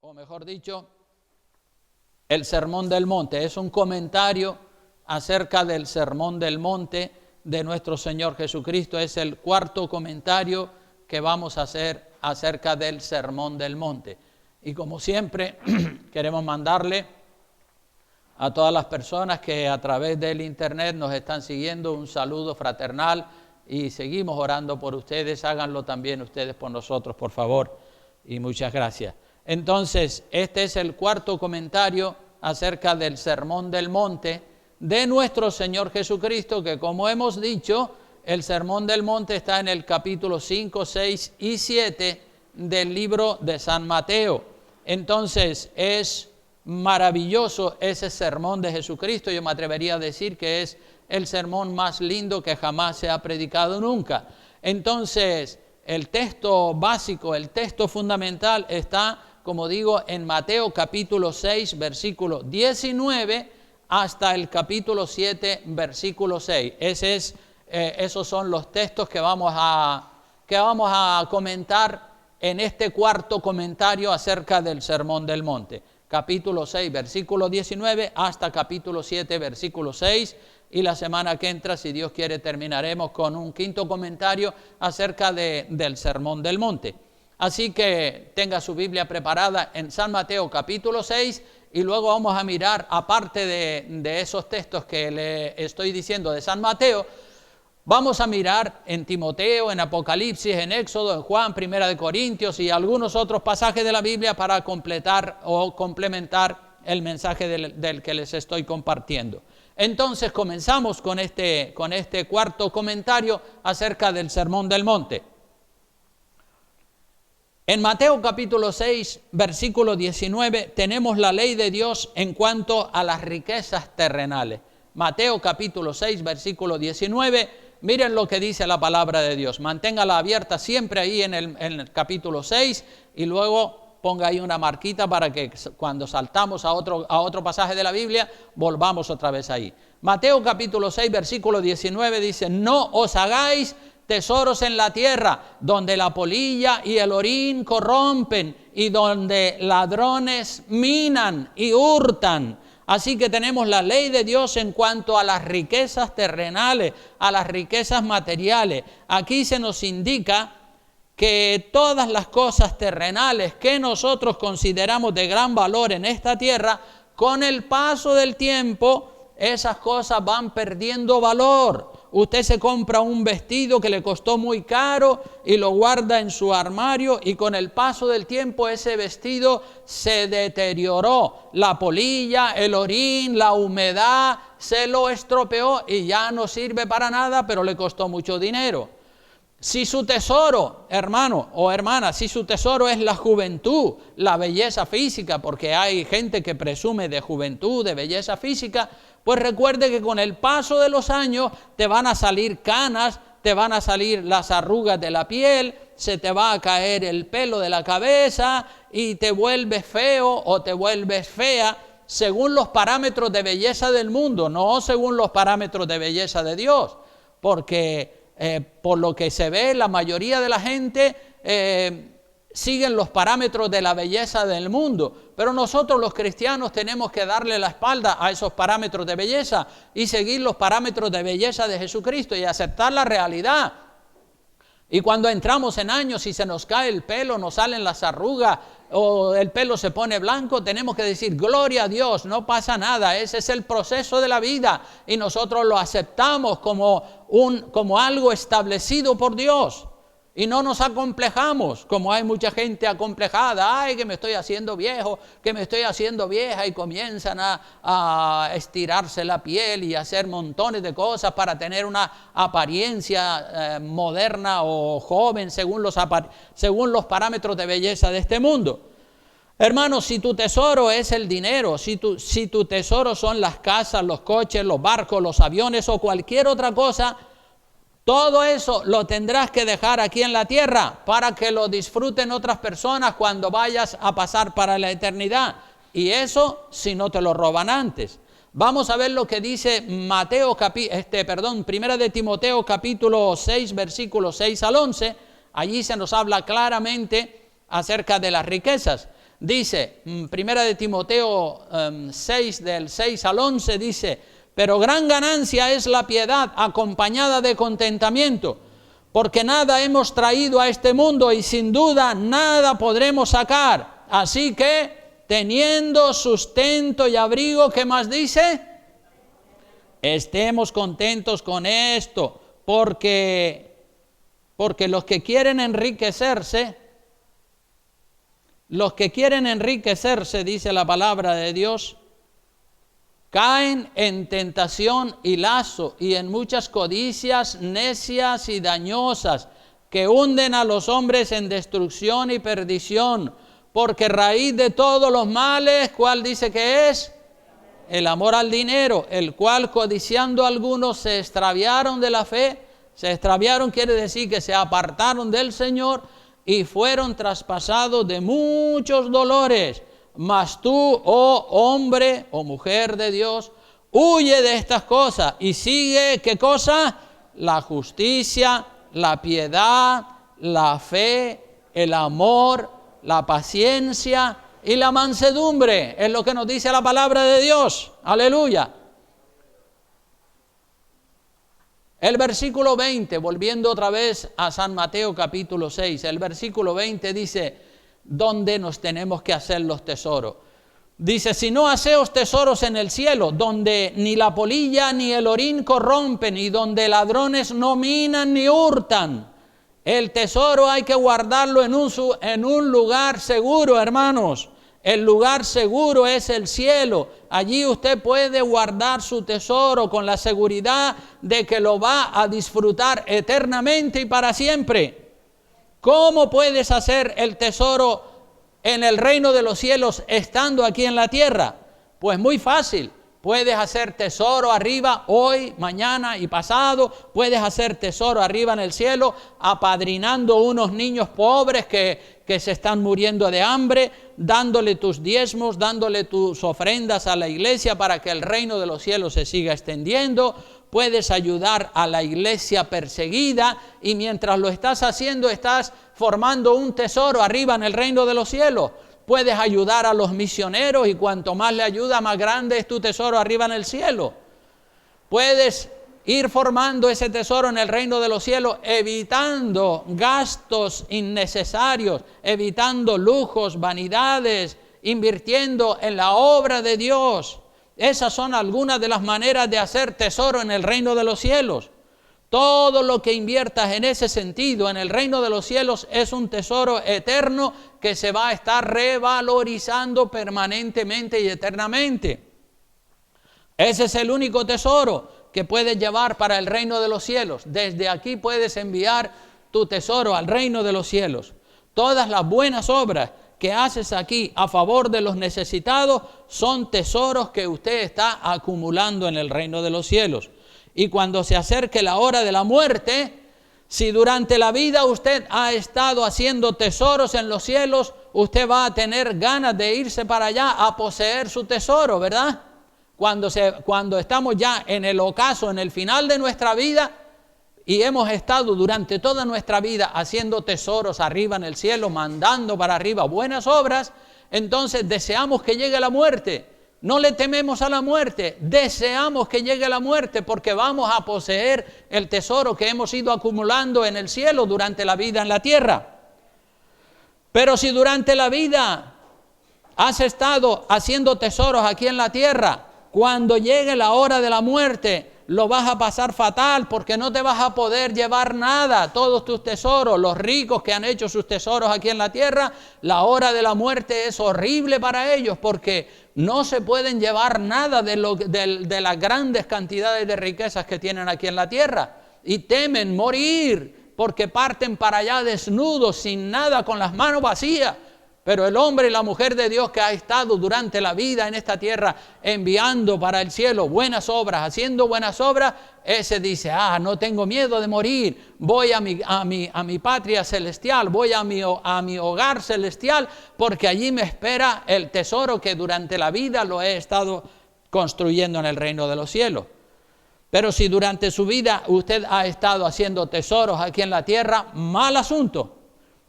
o mejor dicho, el Sermón del Monte. Es un comentario acerca del Sermón del Monte de nuestro Señor Jesucristo. Es el cuarto comentario que vamos a hacer acerca del Sermón del Monte. Y como siempre, queremos mandarle a todas las personas que a través del internet nos están siguiendo un saludo fraternal y seguimos orando por ustedes. Háganlo también ustedes por nosotros, por favor, y muchas gracias. Entonces, este es el cuarto comentario acerca del Sermón del Monte de nuestro Señor Jesucristo, que como hemos dicho, el Sermón del Monte está en el capítulo 5, 6 y 7 del libro de San Mateo. Entonces, es maravilloso ese sermón de Jesucristo. Yo me atrevería a decir que es el sermón más lindo que jamás se ha predicado nunca. Entonces, el texto básico, el texto fundamental está, como digo, en Mateo capítulo 6, versículo 19 hasta el capítulo 7, versículo 6. Esos son los textos que vamos a comentar en este cuarto comentario acerca del Sermón del Monte. Capítulo 6, versículo 19 hasta capítulo 7, versículo 6. Y la semana que entra, si Dios quiere, terminaremos con un quinto comentario acerca del Sermón del Monte. Así que tenga su Biblia preparada en San Mateo capítulo 6 y luego vamos a mirar, aparte de esos textos que le estoy diciendo de San Mateo, vamos a mirar en Timoteo, en Apocalipsis, en Éxodo, en Juan, Primera de Corintios y algunos otros pasajes de la Biblia para completar o complementar el mensaje del que les estoy compartiendo. Entonces comenzamos con este cuarto comentario acerca del Sermón del Monte. En Mateo capítulo 6, versículo 19, tenemos la ley de Dios en cuanto a las riquezas terrenales. Mateo capítulo 6, versículo 19, miren lo que dice la palabra de Dios. Manténgala abierta siempre ahí en el capítulo 6 y luego ponga ahí una marquita para que cuando saltamos a otro pasaje de la Biblia, volvamos otra vez ahí. Mateo capítulo 6, versículo 19 dice: no os hagáis tesoros en la tierra, donde la polilla y el orín corrompen, y donde ladrones minan y hurtan. Así que tenemos la ley de Dios en cuanto a las riquezas terrenales, a las riquezas materiales. Aquí se nos indica que todas las cosas terrenales que nosotros consideramos de gran valor en esta tierra, con el paso del tiempo, esas cosas van perdiendo valor. Usted se compra un vestido que le costó muy caro y lo guarda en su armario y con el paso del tiempo ese vestido se deterioró. La polilla, el orín, la humedad se lo estropeó y ya no sirve para nada, pero le costó mucho dinero. Si su tesoro, hermano o hermana, si su tesoro es la juventud, la belleza física, porque hay gente que presume de juventud, de belleza física, pues recuerde que con el paso de los años te van a salir canas, te van a salir las arrugas de la piel, se te va a caer el pelo de la cabeza y te vuelves feo o te vuelves fea según los parámetros de belleza del mundo, no según los parámetros de belleza de Dios, porque por lo que se ve, la mayoría de la gente siguen los parámetros de la belleza del mundo, pero nosotros los cristianos tenemos que darle la espalda a esos parámetros de belleza y seguir los parámetros de belleza de Jesucristo y aceptar la realidad. Y cuando entramos en años y se nos cae el pelo, nos salen las arrugas o el pelo se pone blanco, tenemos que decir: gloria a Dios, no pasa nada, ese es el proceso de la vida y nosotros lo aceptamos como algo establecido por Dios y no nos acomplejamos, como hay mucha gente acomplejada. Ay, que me estoy haciendo viejo, que me estoy haciendo vieja, y comienzan a estirarse la piel y a hacer montones de cosas para tener una apariencia moderna o joven según los parámetros de belleza de este mundo. Hermanos, si tu tesoro es el dinero, si tu tesoro son las casas, los coches, los barcos, los aviones o cualquier otra cosa, todo eso lo tendrás que dejar aquí en la tierra para que lo disfruten otras personas cuando vayas a pasar para la eternidad. Y eso si no te lo roban antes. Vamos a ver lo que dice Primera de Timoteo capítulo 6, versículos 6 al 11. Allí se nos habla claramente acerca de las riquezas. Dice, primera de Timoteo 6, del 6 al 11, dice, pero gran ganancia es la piedad acompañada de contentamiento, porque nada hemos traído a este mundo y sin duda nada podremos sacar. Así que, teniendo sustento y abrigo, ¿qué más dice? Estemos contentos con esto, porque los que quieren enriquecerse, dice la palabra de Dios, caen en tentación y lazo y en muchas codicias necias y dañosas que hunden a los hombres en destrucción y perdición, porque raíz de todos los males, ¿cuál dice que es? El amor al dinero, el cual codiciando algunos se extraviaron de la fe. Se extraviaron quiere decir que se apartaron del Señor y fueron traspasados de muchos dolores. Mas tú, oh hombre o mujer de Dios, huye de estas cosas y sigue, ¿qué cosa? La justicia, la piedad, la fe, el amor, la paciencia y la mansedumbre. Es lo que nos dice la palabra de Dios. Aleluya. El versículo 20, volviendo otra vez a San Mateo capítulo 6, el versículo 20 dice, ¿dónde nos tenemos que hacer los tesoros? Dice, si no haceos tesoros en el cielo, donde ni la polilla ni el orín corrompen, y donde ladrones no minan ni hurtan. El tesoro hay que guardarlo en un lugar seguro, hermanos. El lugar seguro es el cielo. Allí usted puede guardar su tesoro con la seguridad de que lo va a disfrutar eternamente y para siempre. ¿Cómo puedes hacer el tesoro en el reino de los cielos estando aquí en la tierra? Pues muy fácil. Puedes hacer tesoro arriba hoy, mañana y pasado. Puedes hacer tesoro arriba en el cielo apadrinando unos niños pobres que se están muriendo de hambre, dándole tus diezmos, dándole tus ofrendas a la iglesia para que el reino de los cielos se siga extendiendo. Puedes ayudar a la iglesia perseguida y mientras lo estás haciendo estás formando un tesoro arriba en el reino de los cielos. Puedes ayudar a los misioneros y cuanto más le ayuda, más grande es tu tesoro arriba en el cielo. Puedes ir formando ese tesoro en el reino de los cielos, evitando gastos innecesarios, evitando lujos, vanidades, invirtiendo en la obra de Dios. Esas son algunas de las maneras de hacer tesoro en el reino de los cielos. Todo lo que inviertas en ese sentido, en el reino de los cielos, es un tesoro eterno que se va a estar revalorizando permanentemente y eternamente. Ese es el único tesoro que puedes llevar para el reino de los cielos. Desde aquí puedes enviar tu tesoro al reino de los cielos. Todas las buenas obras que haces aquí a favor de los necesitados son tesoros que usted está acumulando en el reino de los cielos. Y cuando se acerque la hora de la muerte, si durante la vida usted ha estado haciendo tesoros en los cielos, usted va a tener ganas de irse para allá a poseer su tesoro, ¿verdad? Cuando estamos ya en el ocaso, en el final de nuestra vida, y hemos estado durante toda nuestra vida haciendo tesoros arriba en el cielo, mandando para arriba buenas obras, entonces deseamos que llegue la muerte. No le tememos a la muerte, deseamos que llegue la muerte porque vamos a poseer el tesoro que hemos ido acumulando en el cielo durante la vida en la tierra. Pero si durante la vida has estado haciendo tesoros aquí en la tierra, cuando llegue la hora de la muerte, lo vas a pasar fatal porque no te vas a poder llevar nada, todos tus tesoros. Los ricos que han hecho sus tesoros aquí en la tierra, la hora de la muerte es horrible para ellos porque no se pueden llevar nada de las grandes cantidades de riquezas que tienen aquí en la tierra y temen morir porque parten para allá desnudos, sin nada, con las manos vacías. Pero el hombre y la mujer de Dios que ha estado durante la vida en esta tierra enviando para el cielo buenas obras, haciendo buenas obras, ese dice, no tengo miedo de morir, voy a mi patria celestial, voy a mi hogar celestial, porque allí me espera el tesoro que durante la vida lo he estado construyendo en el reino de los cielos. Pero si durante su vida usted ha estado haciendo tesoros aquí en la tierra, mal asunto.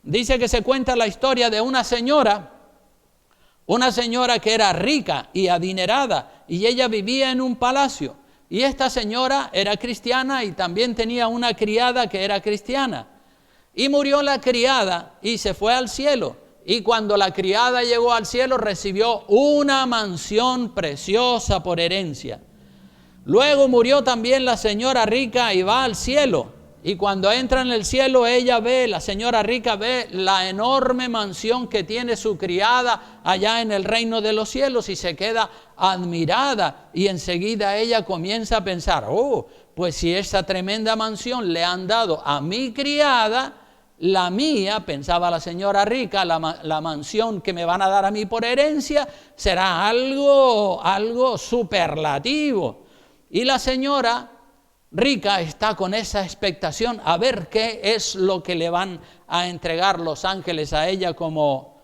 Dice que se cuenta la historia de una señora una señora que era rica y adinerada, y ella vivía en un palacio. Y esta señora era cristiana y también tenía una criada que era cristiana. Y murió la criada y se fue al cielo. Y cuando la criada llegó al cielo, recibió una mansión preciosa por herencia. Luego murió también la señora rica y va al cielo. Y cuando entra en el cielo, la señora rica ve la enorme mansión que tiene su criada allá en el reino de los cielos y se queda admirada. Y enseguida ella comienza a pensar, pues si esa tremenda mansión le han dado a mi criada, la mía, pensaba la señora rica, la mansión que me van a dar a mí por herencia, será algo superlativo. Y la señora rica está con esa expectación a ver qué es lo que le van a entregar los ángeles a ella como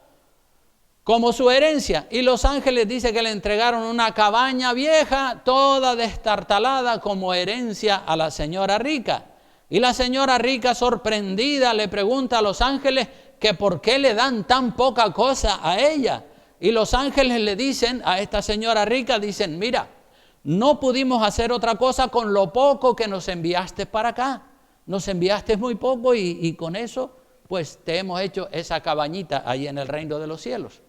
su herencia. Y los ángeles dicen que le entregaron una cabaña vieja, toda destartalada como herencia a la señora rica. Y la señora rica, sorprendida, le pregunta a los ángeles que por qué le dan tan poca cosa a ella. Y los ángeles le dicen a esta señora rica, dicen, mira, no pudimos hacer otra cosa con lo poco que nos enviaste para acá. Nos enviaste muy poco y con eso pues te hemos hecho esa cabañita ahí en el reino de los cielos.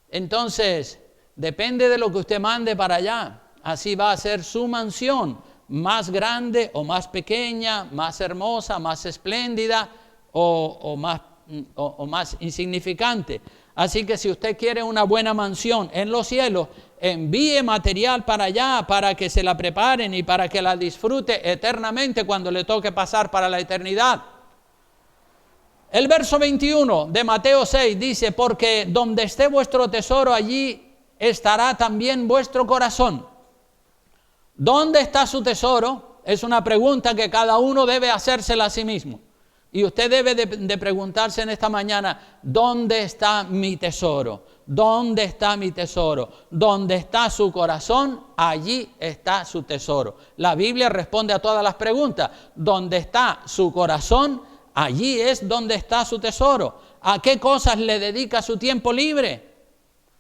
Entonces, depende de lo que usted mande para allá. Así va a ser su mansión, más grande o más pequeña, más hermosa, más espléndida o más insignificante. Así que si usted quiere una buena mansión en los cielos, envíe material para allá para que se la preparen y para que la disfrute eternamente cuando le toque pasar para la eternidad. El verso 21 de Mateo 6 dice, porque donde esté vuestro tesoro, allí estará también vuestro corazón. ¿Dónde está su tesoro? Es una pregunta que cada uno debe hacérsela a sí mismo. Y usted debe de preguntarse en esta mañana, ¿dónde está mi tesoro? ¿Dónde está mi tesoro? ¿Dónde está su corazón? Allí está su tesoro. La Biblia responde a todas las preguntas. ¿Dónde está su corazón? Allí es donde está su tesoro. ¿A qué cosas le dedica su tiempo libre?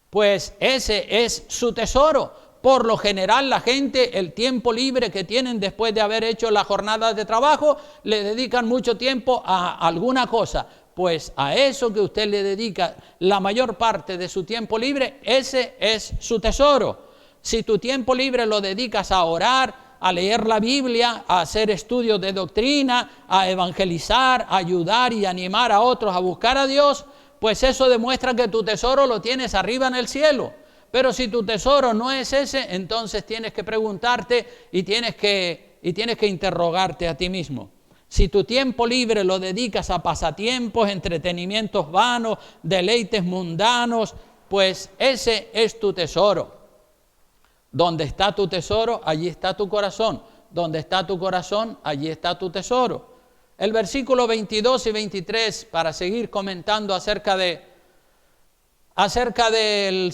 Pues ese es su tesoro. Por lo general la gente, el tiempo libre que tienen después de haber hecho la jornada de trabajo, le dedican mucho tiempo a alguna cosa. Pues a eso que usted le dedica la mayor parte de su tiempo libre, ese es su tesoro. Si tu tiempo libre lo dedicas a orar, a leer la Biblia, a hacer estudios de doctrina, a evangelizar, a ayudar y animar a otros a buscar a Dios, pues eso demuestra que tu tesoro lo tienes arriba en el cielo. Pero si tu tesoro no es ese, entonces tienes que preguntarte y tienes que interrogarte a ti mismo. Si tu tiempo libre lo dedicas a pasatiempos, entretenimientos vanos, deleites mundanos, pues ese es tu tesoro. Donde está tu tesoro, allí está tu corazón. Donde está tu corazón, allí está tu tesoro. El versículo 22 y 23, para seguir comentando acerca del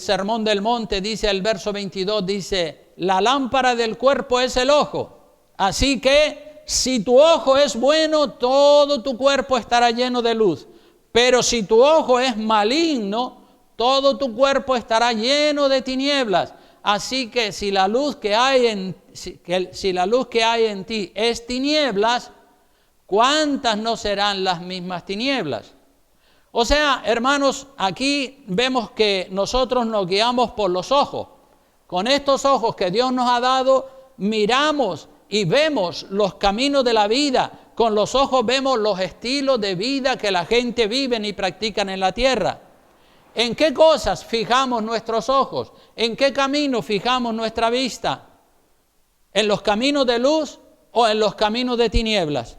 sermón del monte, dice el verso 22, dice, la lámpara del cuerpo es el ojo. Así que si tu ojo es bueno, todo tu cuerpo estará lleno de luz. Pero si tu ojo es maligno, todo tu cuerpo estará lleno de tinieblas. Así que si la luz que hay en ti es tinieblas, ¿cuántas no serán las mismas tinieblas? O sea, hermanos, aquí vemos que nosotros nos guiamos por los ojos. Con estos ojos que Dios nos ha dado, miramos y vemos los caminos de la vida. Con los ojos vemos los estilos de vida que la gente vive y practican en la tierra. ¿En qué cosas fijamos nuestros ojos? ¿En qué camino fijamos nuestra vista? ¿En los caminos de luz o en los caminos de tinieblas?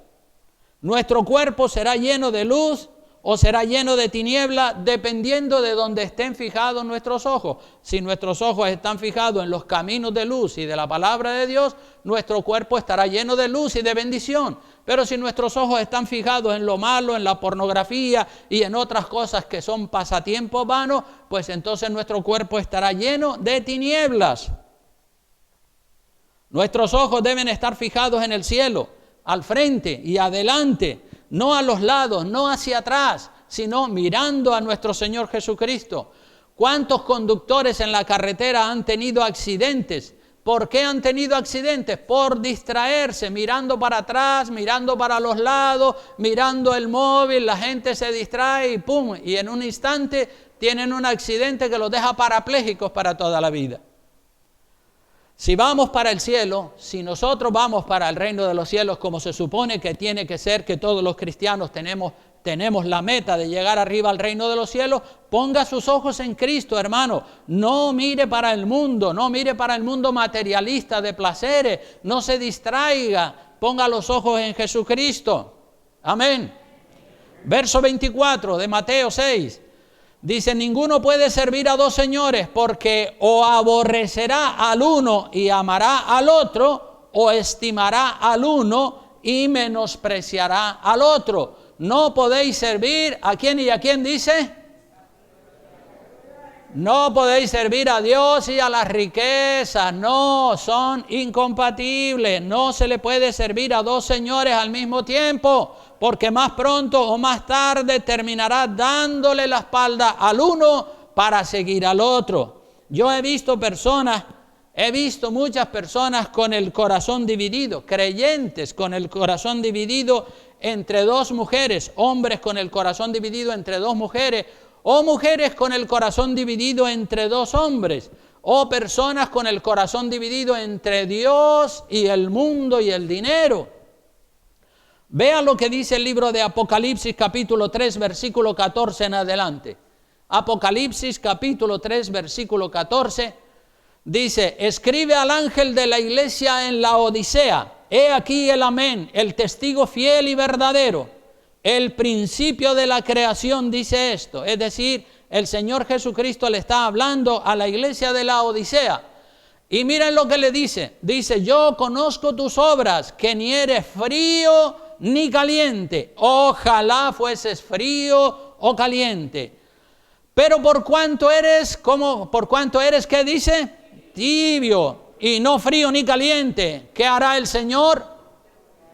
Nuestro cuerpo será lleno de luz o será lleno de tiniebla, dependiendo de donde estén fijados nuestros ojos. Si nuestros ojos están fijados en los caminos de luz y de la palabra de Dios, nuestro cuerpo estará lleno de luz y de bendición. Pero si nuestros ojos están fijados en lo malo, en la pornografía y en otras cosas que son pasatiempos vanos, pues entonces nuestro cuerpo estará lleno de tinieblas. Nuestros ojos deben estar fijados en el cielo, al frente y adelante, no a los lados, no hacia atrás, sino mirando a nuestro Señor Jesucristo. ¿Cuántos conductores en la carretera han tenido accidentes? ¿Por qué han tenido accidentes? Por distraerse, mirando para atrás, mirando para los lados, mirando el móvil, la gente se distrae y ¡pum! Y en un instante tienen un accidente que los deja parapléjicos para toda la vida. Si vamos para el cielo, si nosotros vamos para el reino de los cielos, como se supone que tiene que ser, que todos los cristianos tenemos la meta de llegar arriba al reino de los cielos, ponga sus ojos en Cristo, hermano. No mire para el mundo, no mire para el mundo materialista de placeres, no se distraiga, ponga los ojos en Jesucristo. Amén. Verso 24 de Mateo 6. Dice, ninguno puede servir a dos señores, porque o aborrecerá al uno y amará al otro, o estimará al uno y menospreciará al otro. No podéis servir, ¿a quién y a quién dice? No podéis servir a Dios y a las riquezas, no, son incompatibles. No se le puede servir a dos señores al mismo tiempo, porque más pronto o más tarde terminará dándole la espalda al uno para seguir al otro. Yo he visto muchas personas con el corazón dividido, creyentes con el corazón dividido entre dos mujeres, hombres con el corazón dividido entre dos mujeres, o mujeres con el corazón dividido entre dos hombres, o personas con el corazón dividido entre Dios y el mundo y el dinero. Vea lo que dice el libro de Apocalipsis capítulo 3, versículo 14 en adelante. Apocalipsis capítulo 3, versículo 14, dice, escribe al ángel de la iglesia en la Odisea, he aquí el amén, el testigo fiel y verdadero, el principio de la creación dice esto, es decir, el Señor Jesucristo le está hablando a la iglesia de la Odisea. Y miren lo que le dice, yo conozco tus obras, que ni eres frío ni caliente, ojalá fueses frío o caliente. Pero por cuanto eres, ¿qué dice? Tibio y no frío ni caliente, ¿qué hará el Señor?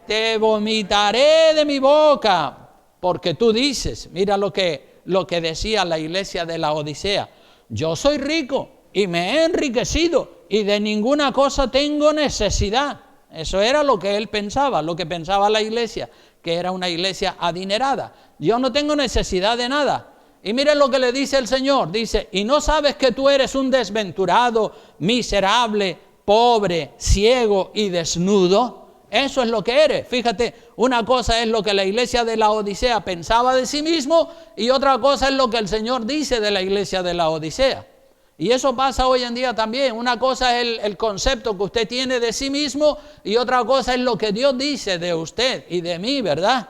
Te vomitaré de mi boca, porque tú dices, mira lo que decía la iglesia de la Odisea, yo soy rico y me he enriquecido y de ninguna cosa tengo necesidad. Eso era lo que él pensaba, lo que pensaba la iglesia, que era una iglesia adinerada. Yo no tengo necesidad de nada. Y miren lo que le dice el Señor, dice, ¿y no sabes que tú eres un desventurado, miserable, pobre, ciego y desnudo? Eso es lo que eres. Fíjate, una cosa es lo que la iglesia de la Odisea pensaba de sí mismo y otra cosa es lo que el Señor dice de la iglesia de la Odisea. Y eso pasa hoy en día también. Una cosa es el concepto que usted tiene de sí mismo y otra cosa es lo que Dios dice de usted y de mí, ¿verdad?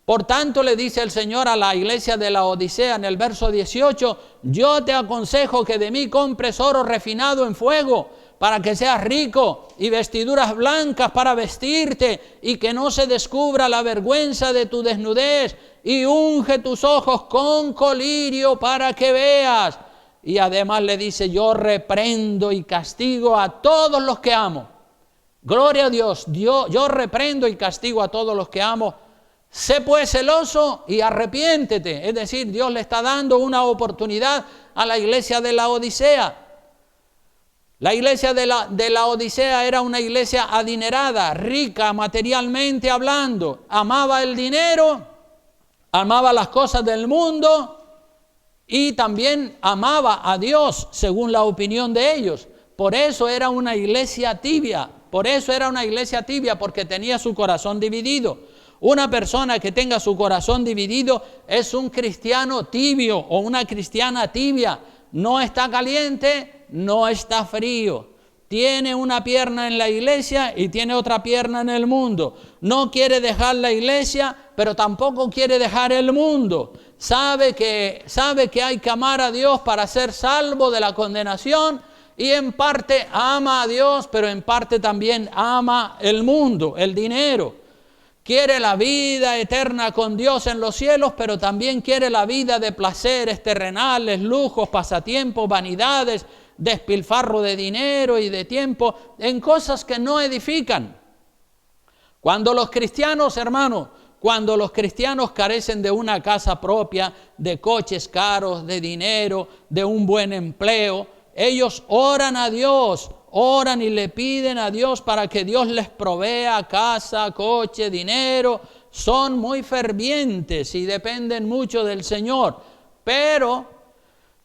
Por tanto, le dice el Señor a la iglesia de la Odisea en el verso 18, yo te aconsejo que de mí compres oro refinado en fuego para que seas rico y vestiduras blancas para vestirte y que no se descubra la vergüenza de tu desnudez y unge tus ojos con colirio para que veas. Y además le dice, yo reprendo y castigo a todos los que amo. Gloria a Dios, yo reprendo y castigo a todos los que amo. Sé pues celoso y arrepiéntete. Es decir, Dios le está dando una oportunidad a la iglesia de la Odisea. La iglesia de la Odisea era una iglesia adinerada, rica materialmente hablando. Amaba el dinero, amaba las cosas del mundo y también amaba a Dios, según la opinión de ellos. Por eso era una iglesia tibia, porque tenía su corazón dividido. Una persona que tenga su corazón dividido es un cristiano tibio o una cristiana tibia. No está caliente, no está frío. Tiene una pierna en la iglesia y tiene otra pierna en el mundo. No quiere dejar la iglesia, pero tampoco quiere dejar el mundo. Sabe que hay que amar a Dios para ser salvo de la condenación y en parte ama a Dios, pero en parte también ama el mundo, el dinero. Quiere la vida eterna con Dios en los cielos, pero también quiere la vida de placeres terrenales, lujos, pasatiempos, vanidades, despilfarro de dinero y de tiempo en cosas que no edifican. Cuando los cristianos, hermanos, cuando los cristianos carecen de una casa propia, de coches caros, de dinero, de un buen empleo, ellos oran a Dios, oran y le piden a Dios para que Dios les provea casa, coche, dinero. Son muy fervientes y dependen mucho del Señor.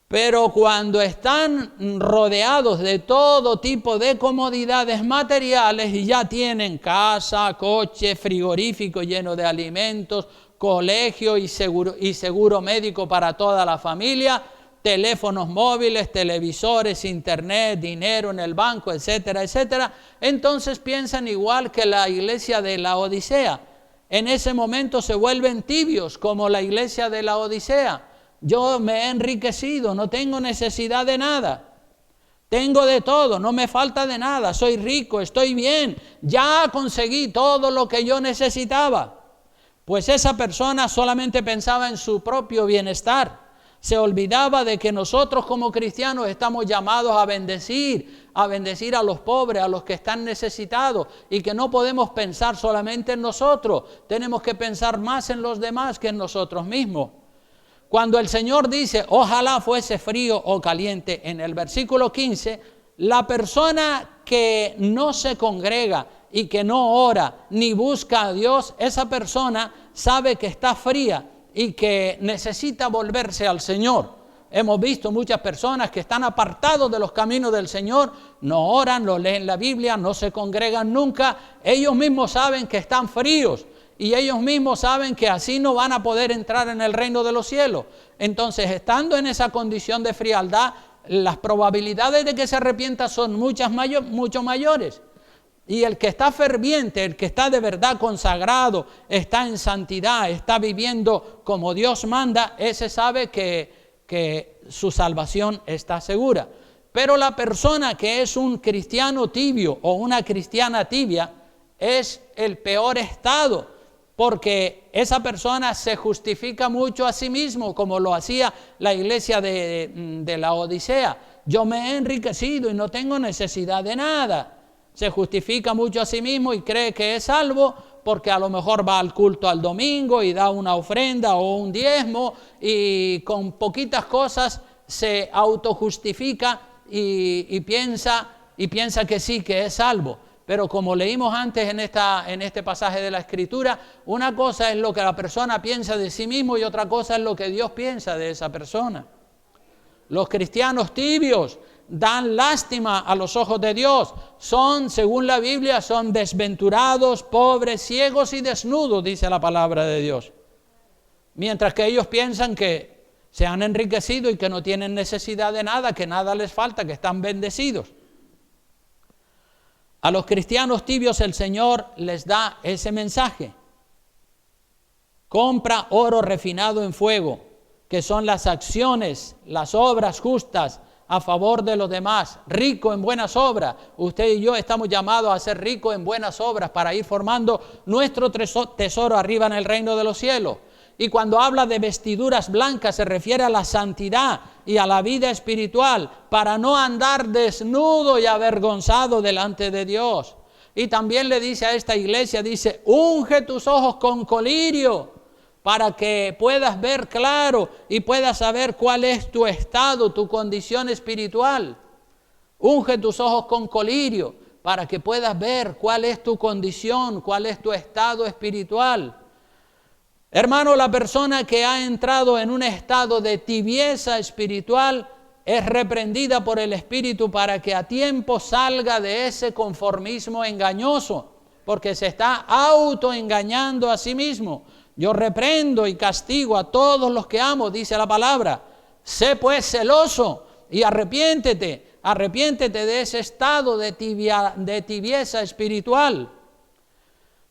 Pero cuando están rodeados de todo tipo de comodidades materiales y ya tienen casa, coche, frigorífico lleno de alimentos, colegio y seguro médico para toda la familia, teléfonos móviles, televisores, internet, dinero en el banco, etcétera, etcétera, entonces piensan igual que la iglesia de la Odisea. En ese momento se vuelven tibios como la iglesia de la Odisea. Yo me he enriquecido, no tengo necesidad de nada. Tengo de todo, no me falta de nada, soy rico, estoy bien, ya conseguí todo lo que yo necesitaba. Pues esa persona solamente pensaba en su propio bienestar. Se olvidaba de que nosotros como cristianos estamos llamados a bendecir a los pobres, a los que están necesitados, y que no podemos pensar solamente en nosotros, tenemos que pensar más en los demás que en nosotros mismos. Cuando el Señor dice, ojalá fuese frío o caliente, en el versículo 15, la persona que no se congrega y que no ora ni busca a Dios, esa persona sabe que está fría y que necesita volverse al Señor. Hemos visto muchas personas que están apartados de los caminos del Señor, no oran, no leen la Biblia, no se congregan nunca. Ellos mismos saben que están fríos y ellos mismos saben que así no van a poder entrar en el reino de los cielos. Entonces, estando en esa condición de frialdad, las probabilidades de que se arrepienta son mucho mayores. Y el que está ferviente, el que está de verdad consagrado, está en santidad, está viviendo como Dios manda, ese sabe que su salvación está segura. Pero la persona que es un cristiano tibio o una cristiana tibia es el peor estado, porque esa persona se justifica mucho a sí mismo, como lo hacía la iglesia de la Odisea. Yo me he enriquecido y no tengo necesidad de nada. Se justifica mucho a sí mismo y cree que es salvo porque a lo mejor va al culto al domingo y da una ofrenda o un diezmo y con poquitas cosas se autojustifica y piensa que sí, que es salvo. Pero como leímos antes en este pasaje de la Escritura, una cosa es lo que la persona piensa de sí mismo y otra cosa es lo que Dios piensa de esa persona. Los cristianos tibios dan lástima a los ojos de Dios. Son, según la Biblia, son desventurados, pobres, ciegos y desnudos, dice la palabra de Dios. Mientras que ellos piensan que se han enriquecido y que no tienen necesidad de nada, que nada les falta, que están bendecidos. A los cristianos tibios el Señor les da ese mensaje. Compra oro refinado en fuego, que son las acciones, las obras justas a favor de los demás, rico en buenas obras. Usted y yo estamos llamados a ser ricos en buenas obras para ir formando nuestro tesoro arriba en el reino de los cielos. Y cuando habla de vestiduras blancas se refiere a la santidad y a la vida espiritual, para no andar desnudo y avergonzado delante de Dios. Y también le dice a esta iglesia, dice, unge tus ojos con colirio, para que puedas ver claro y puedas saber cuál es tu estado, tu condición espiritual. Unge tus ojos con colirio para que puedas ver cuál es tu condición, cuál es tu estado espiritual. Hermano, la persona que ha entrado en un estado de tibieza espiritual es reprendida por el Espíritu para que a tiempo salga de ese conformismo engañoso, porque se está autoengañando a sí mismo. Yo reprendo y castigo a todos los que amo, dice la palabra. Sé pues celoso y arrepiéntete de ese estado de tibieza espiritual.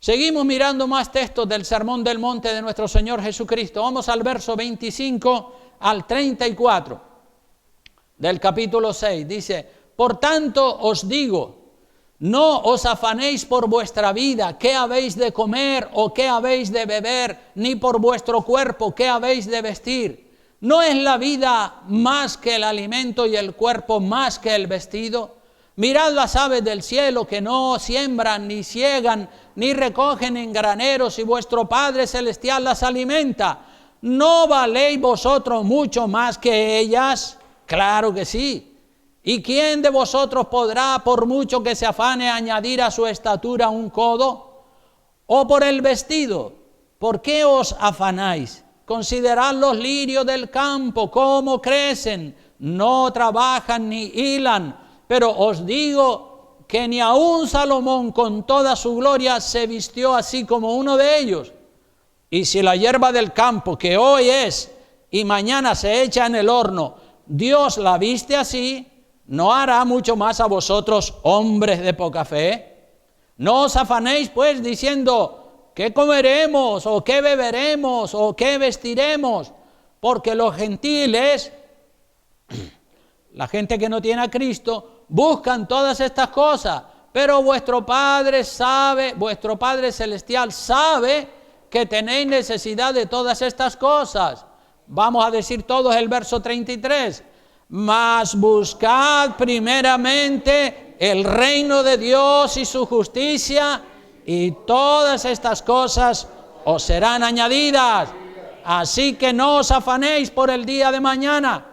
Seguimos mirando más textos del Sermón del Monte de nuestro Señor Jesucristo. Vamos al verso 25 al 34 del capítulo 6. Dice, por tanto os digo, no os afanéis por vuestra vida, qué habéis de comer o qué habéis de beber, ni por vuestro cuerpo, qué habéis de vestir. ¿No es la vida más que el alimento y el cuerpo más que el vestido? Mirad las aves del cielo que no siembran, ni siegan, ni recogen en graneros, y vuestro Padre Celestial las alimenta. ¿No valéis vosotros mucho más que ellas? Claro que sí. ¿Y quién de vosotros podrá, por mucho que se afane, añadir a su estatura un codo? ¿O por el vestido? ¿Por qué os afanáis? Considerad los lirios del campo, cómo crecen, no trabajan ni hilan. Pero os digo que ni aun Salomón con toda su gloria se vistió así como uno de ellos. Y si la hierba del campo, que hoy es y mañana se echa en el horno, Dios la viste así, ¿no hará mucho más a vosotros, hombres de poca fe? No os afanéis pues diciendo, ¿qué comeremos? ¿O qué beberemos? ¿O qué vestiremos? Porque los gentiles, la gente que no tiene a Cristo, buscan todas estas cosas, pero vuestro Padre Celestial sabe que tenéis necesidad de todas estas cosas. Vamos a decir todos el verso 33. Mas buscad primeramente el reino de Dios y su justicia, y todas estas cosas os serán añadidas. Así que no os afanéis por el día de mañana,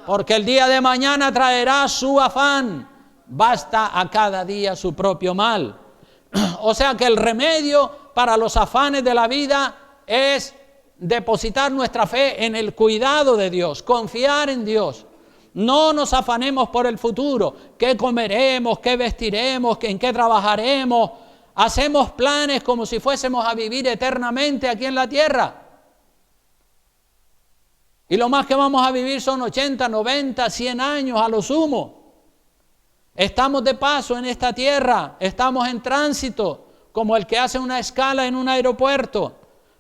porque el día de mañana traerá su afán. Basta a cada día su propio mal. O sea que el remedio para los afanes de la vida es depositar nuestra fe en el cuidado de Dios, confiar en Dios. No nos afanemos por el futuro, qué comeremos, qué vestiremos, en qué trabajaremos. Hacemos planes como si fuésemos a vivir eternamente aquí en la tierra. Y lo más que vamos a vivir son 80, 90, 100 años a lo sumo. Estamos de paso en esta tierra, estamos en tránsito, como el que hace una escala en un aeropuerto.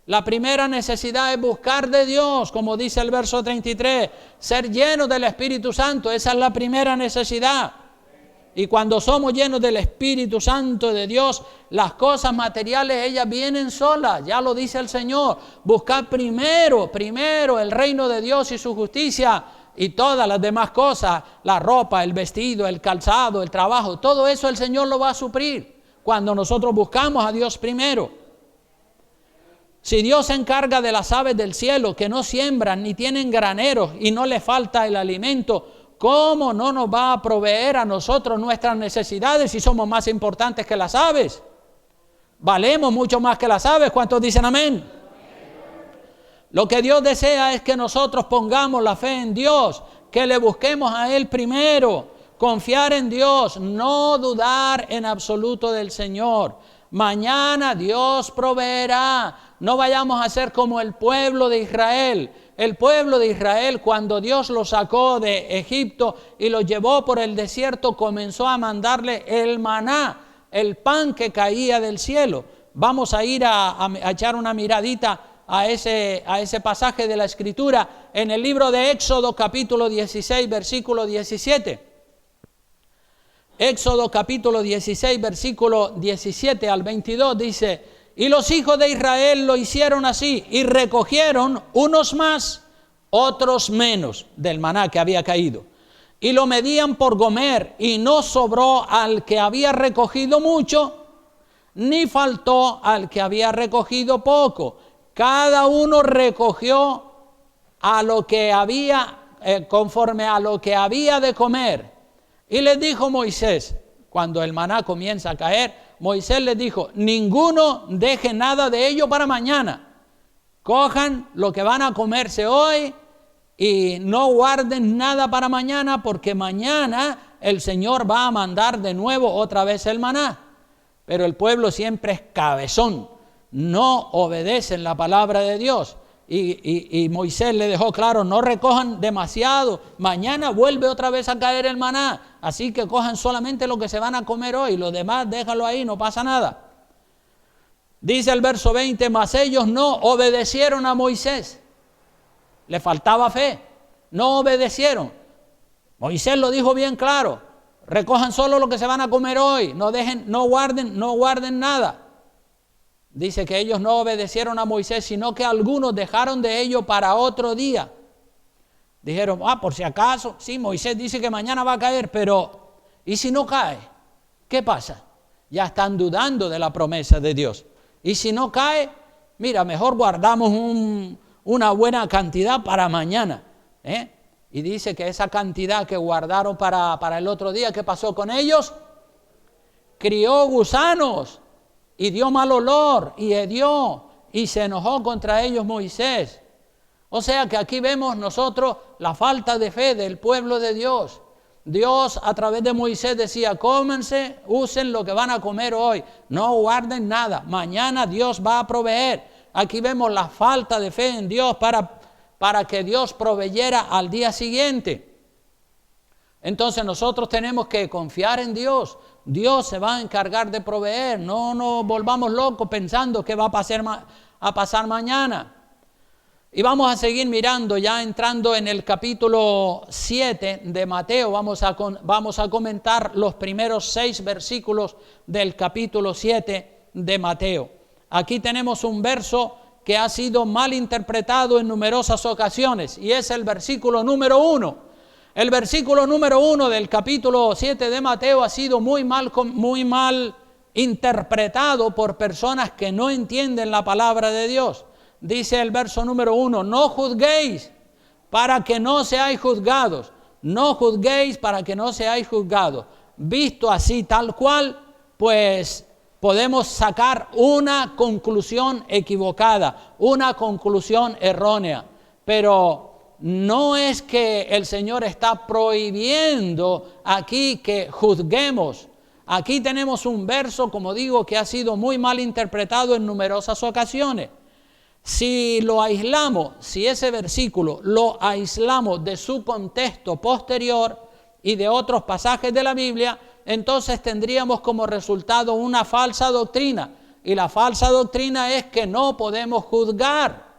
La primera necesidad es buscar de Dios, como dice el verso 33, ser llenos del Espíritu Santo, esa es la primera necesidad. Y cuando somos llenos del Espíritu Santo de Dios, las cosas materiales, ellas vienen solas, ya lo dice el Señor. Buscar primero el reino de Dios y su justicia, y todas las demás cosas, la ropa, el vestido, el calzado, el trabajo, todo eso el Señor lo va a suplir cuando nosotros buscamos a Dios primero. Si Dios se encarga de las aves del cielo que no siembran ni tienen graneros y no les falta el alimento, ¿cómo no nos va a proveer a nosotros nuestras necesidades si somos más importantes que las aves? Valemos mucho más que las aves. ¿Cuántos dicen amén? Lo que Dios desea es que nosotros pongamos la fe en Dios, que le busquemos a Él primero, confiar en Dios, no dudar en absoluto del Señor. Mañana Dios proveerá. No vayamos a ser como el pueblo de Israel. El pueblo de Israel, cuando Dios los sacó de Egipto y los llevó por el desierto, comenzó a mandarle el maná, el pan que caía del cielo. Vamos a ir a echar una miradita a ese pasaje de la Escritura en el libro de Éxodo capítulo 16 versículo 17. Éxodo capítulo 16 versículo 17 al 22 dice: y los hijos de Israel lo hicieron así, y recogieron unos más, otros menos del maná que había caído, y lo medían por gomer, y no sobró al que había recogido mucho, ni faltó al que había recogido poco. Cada uno recogió a lo que había, conforme a lo que había de comer. Y les dijo Moisés, cuando el maná comienza a caer, Moisés les dijo: ninguno deje nada de ello para mañana. Cojan lo que van a comerse hoy y no guarden nada para mañana, porque mañana el Señor va a mandar de nuevo otra vez el maná. Pero el pueblo siempre es cabezón, no obedecen la palabra de Dios. Y Moisés le dejó claro: no recojan demasiado, mañana vuelve otra vez a caer el maná, así que cojan solamente lo que se van a comer hoy, lo demás déjalo ahí, no pasa nada. Dice el verso 20: mas ellos no obedecieron a Moisés, le faltaba fe, no obedecieron. Moisés lo dijo bien claro: recojan solo lo que se van a comer hoy, no guarden nada. Dice que ellos no obedecieron a Moisés, sino que algunos dejaron de ello para otro día. Dijeron: por si acaso, sí, Moisés dice que mañana va a caer, pero ¿Y si no cae? ¿Qué pasa? Ya están dudando de la promesa de Dios. Y si no cae, mira, mejor guardamos una buena cantidad para mañana. Y dice que esa cantidad que guardaron para el otro día, ¿qué pasó con ellos? Crió gusanos y dio mal olor y hedió y se enojó contra ellos Moisés. O sea que aquí vemos nosotros la falta de fe del pueblo de Dios. Dios a través de Moisés decía, cómense, usen lo que van a comer hoy, no guarden nada, mañana Dios va a proveer. Aquí vemos la falta de fe en Dios para que Dios proveyera al día siguiente. Entonces nosotros tenemos que confiar en Dios. Dios se va a encargar de proveer. No nos volvamos locos pensando que va a pasar mañana. Y vamos a seguir mirando, ya entrando en el capítulo 7 de Mateo. Vamos a comentar los primeros 6 versículos del capítulo 7 de Mateo. Aquí tenemos un verso que ha sido mal interpretado en numerosas ocasiones, y es el versículo número 1. El versículo número 1 del capítulo 7 de Mateo ha sido muy mal interpretado por personas que no entienden la palabra de Dios. Dice el verso número 1, no juzguéis para que no seáis juzgados. No juzguéis para que no seáis juzgados. Visto así tal cual, pues podemos sacar una conclusión equivocada, una conclusión errónea. Pero no es que el Señor está prohibiendo aquí que juzguemos. Aquí tenemos un verso, como digo, que ha sido muy mal interpretado en numerosas ocasiones. Si lo aislamos, si ese versículo lo aislamos de su contexto posterior y de otros pasajes de la Biblia, entonces tendríamos como resultado una falsa doctrina. Y la falsa doctrina es que no podemos juzgar.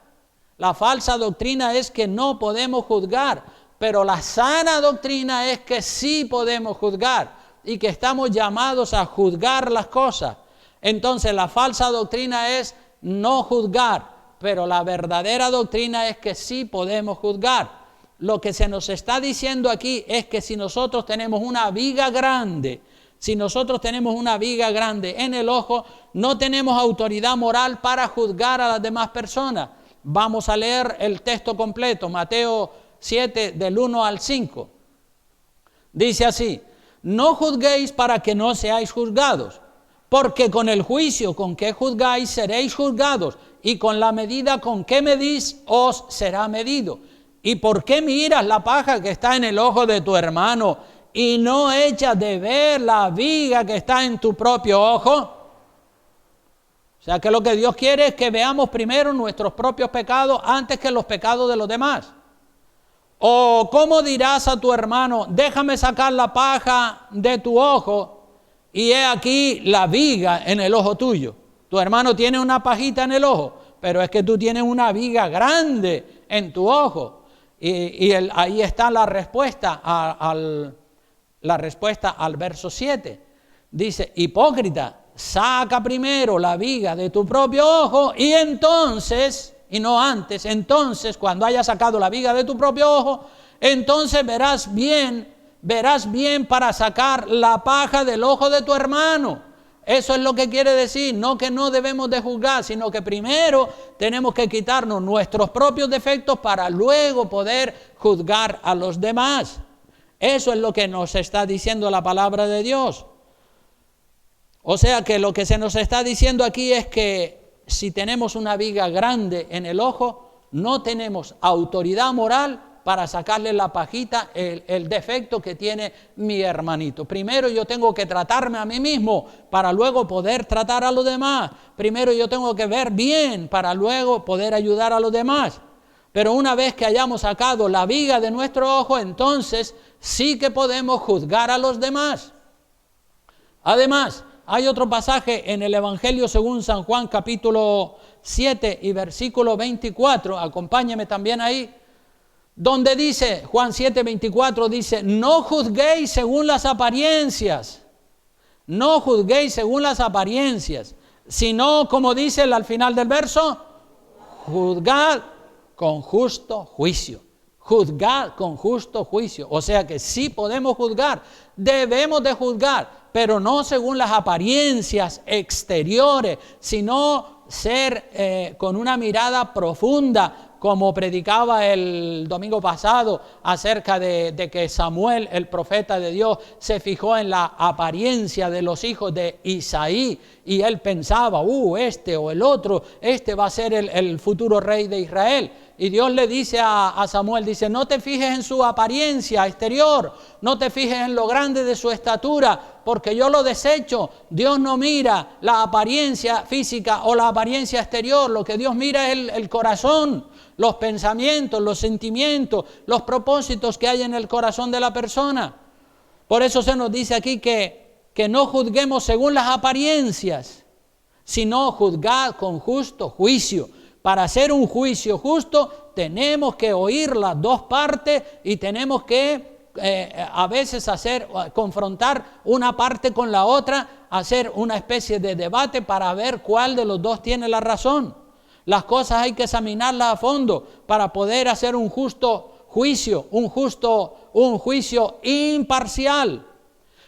La falsa doctrina es que no podemos juzgar. Pero la sana doctrina es que sí podemos juzgar y que estamos llamados a juzgar las cosas. Entonces la falsa doctrina es no juzgar. Pero la verdadera doctrina es que sí podemos juzgar. Lo que se nos está diciendo aquí es que si nosotros tenemos una viga grande, en el ojo, no tenemos autoridad moral para juzgar a las demás personas. Vamos a leer el texto completo, Mateo 7, del 1 al 5. Dice así, no juzguéis para que no seáis juzgados, porque con el juicio con que juzgáis seréis juzgados, y con la medida con que medís os será medido. ¿Y por qué miras la paja que está en el ojo de tu hermano y no echas de ver la viga que está en tu propio ojo? O sea que lo que Dios quiere es que veamos primero nuestros propios pecados antes que los pecados de los demás. ¿O cómo dirás a tu hermano, déjame sacar la paja de tu ojo y he aquí la viga en el ojo tuyo? Tu hermano tiene una pajita en el ojo, pero es que tú tienes una viga grande en tu ojo. Ahí está la respuesta al verso 7. Dice, hipócrita, saca primero la viga de tu propio ojo y entonces, y no antes, entonces cuando hayas sacado la viga de tu propio ojo, entonces verás bien para sacar la paja del ojo de tu hermano. Eso es lo que quiere decir, no que no debemos de juzgar, sino que primero tenemos que quitarnos nuestros propios defectos para luego poder juzgar a los demás. Eso es lo que nos está diciendo la palabra de Dios. O sea que lo que se nos está diciendo aquí es que si tenemos una viga grande en el ojo, no tenemos autoridad moral para sacarle la pajita, el defecto que tiene mi hermanito. Primero yo tengo que tratarme a mí mismo para luego poder tratar a los demás. Primero yo tengo que ver bien para luego poder ayudar a los demás. Pero una vez que hayamos sacado la viga de nuestro ojo, entonces sí que podemos juzgar a los demás. Además, hay otro pasaje en el Evangelio según San Juan, capítulo 7 y versículo 24. Acompáñeme también ahí. Donde dice, Juan 7:24 dice, no juzguéis según las apariencias, no juzguéis según las apariencias, sino, como dice al final del verso, juzgad con justo juicio. juzgad con justo juicio. O sea que sí podemos juzgar, debemos de juzgar, pero no según las apariencias exteriores, sino ser con una mirada profunda, como predicaba el domingo pasado acerca de que Samuel, el profeta de Dios, se fijó en la apariencia de los hijos de Isaí y él pensaba, este o el otro, este va a ser el futuro rey de Israel. Y Dios le dice a Samuel, dice, no te fijes en su apariencia exterior, no te fijes en lo grande de su estatura, porque yo lo desecho. Dios no mira la apariencia física o la apariencia exterior, lo que Dios mira es el corazón, los pensamientos, los sentimientos, los propósitos que hay en el corazón de la persona. Por eso se nos dice aquí que no juzguemos según las apariencias, sino juzgad con justo juicio. Para hacer un juicio justo tenemos que oír las dos partes y tenemos que a veces confrontar una parte con la otra, hacer una especie de debate para ver cuál de los dos tiene la razón. Las cosas hay que examinarlas a fondo para poder hacer un justo juicio, un juicio imparcial.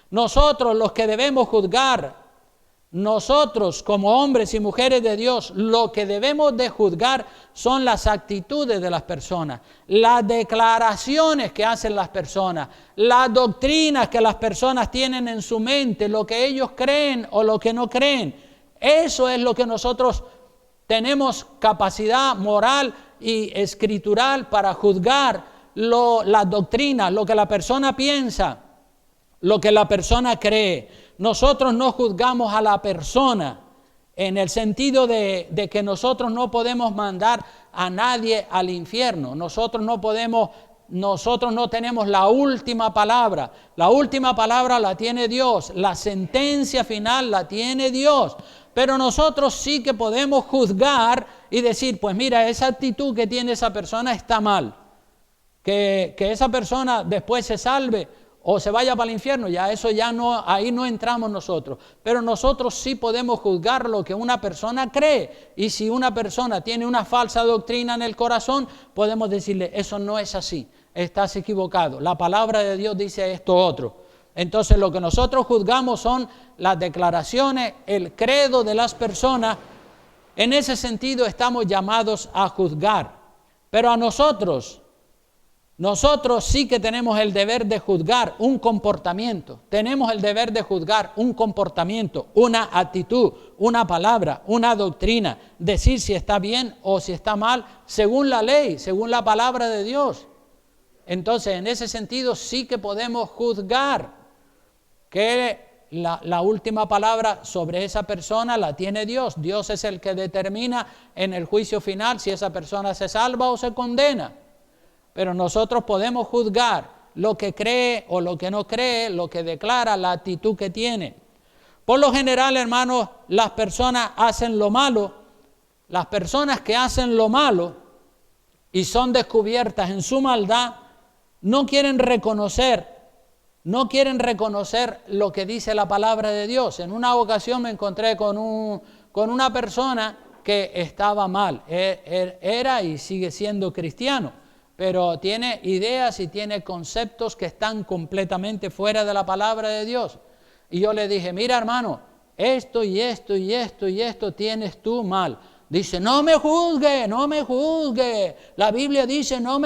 Nosotros los que debemos juzgar, nosotros como hombres y mujeres de Dios, lo que debemos de juzgar son las actitudes de las personas, las declaraciones que hacen las personas, las doctrinas que las personas tienen en su mente, lo que ellos creen o lo que no creen. Eso es lo que nosotros tenemos capacidad moral y escritural para juzgar las doctrinas, lo que la persona piensa, lo que la persona cree. Nosotros no juzgamos a la persona en el sentido de que nosotros no podemos mandar a nadie al infierno. Nosotros no tenemos la última palabra. La última palabra la tiene Dios. La sentencia final la tiene Dios. Pero nosotros sí que podemos juzgar y decir, pues mira, esa actitud que tiene esa persona está mal. Que esa persona después se salve o se vaya para el infierno, ya eso ya no, ahí no entramos nosotros. Pero nosotros sí podemos juzgar lo que una persona cree. Y si una persona tiene una falsa doctrina en el corazón, podemos decirle, eso no es así, estás equivocado. La palabra de Dios dice esto otro. Entonces lo que nosotros juzgamos son las declaraciones, el credo de las personas. En ese sentido estamos llamados a juzgar. Pero a nosotros sí que tenemos el deber de juzgar un comportamiento. Tenemos el deber de juzgar un comportamiento, una actitud, una palabra, una doctrina. Decir si está bien o si está mal, según la ley, según la palabra de Dios. Entonces, en ese sentido sí que podemos juzgar, que la última palabra sobre esa persona la tiene Dios. Dios es el que determina en el juicio final si esa persona se salva o se condena. Pero nosotros podemos juzgar lo que cree o lo que no cree, lo que declara, la actitud que tiene. Por lo general, hermanos, las personas hacen lo malo. Las personas que hacen lo malo y son descubiertas en su maldad, no quieren reconocer lo que dice la palabra de Dios. En una ocasión me encontré con una persona que estaba mal. Era y sigue siendo cristiano, pero tiene ideas y tiene conceptos que están completamente fuera de la palabra de Dios. Y yo le dije, mira hermano, esto y esto y esto y esto tienes tú mal. Dice, no me juzgue, no me juzgue. La Biblia dice que no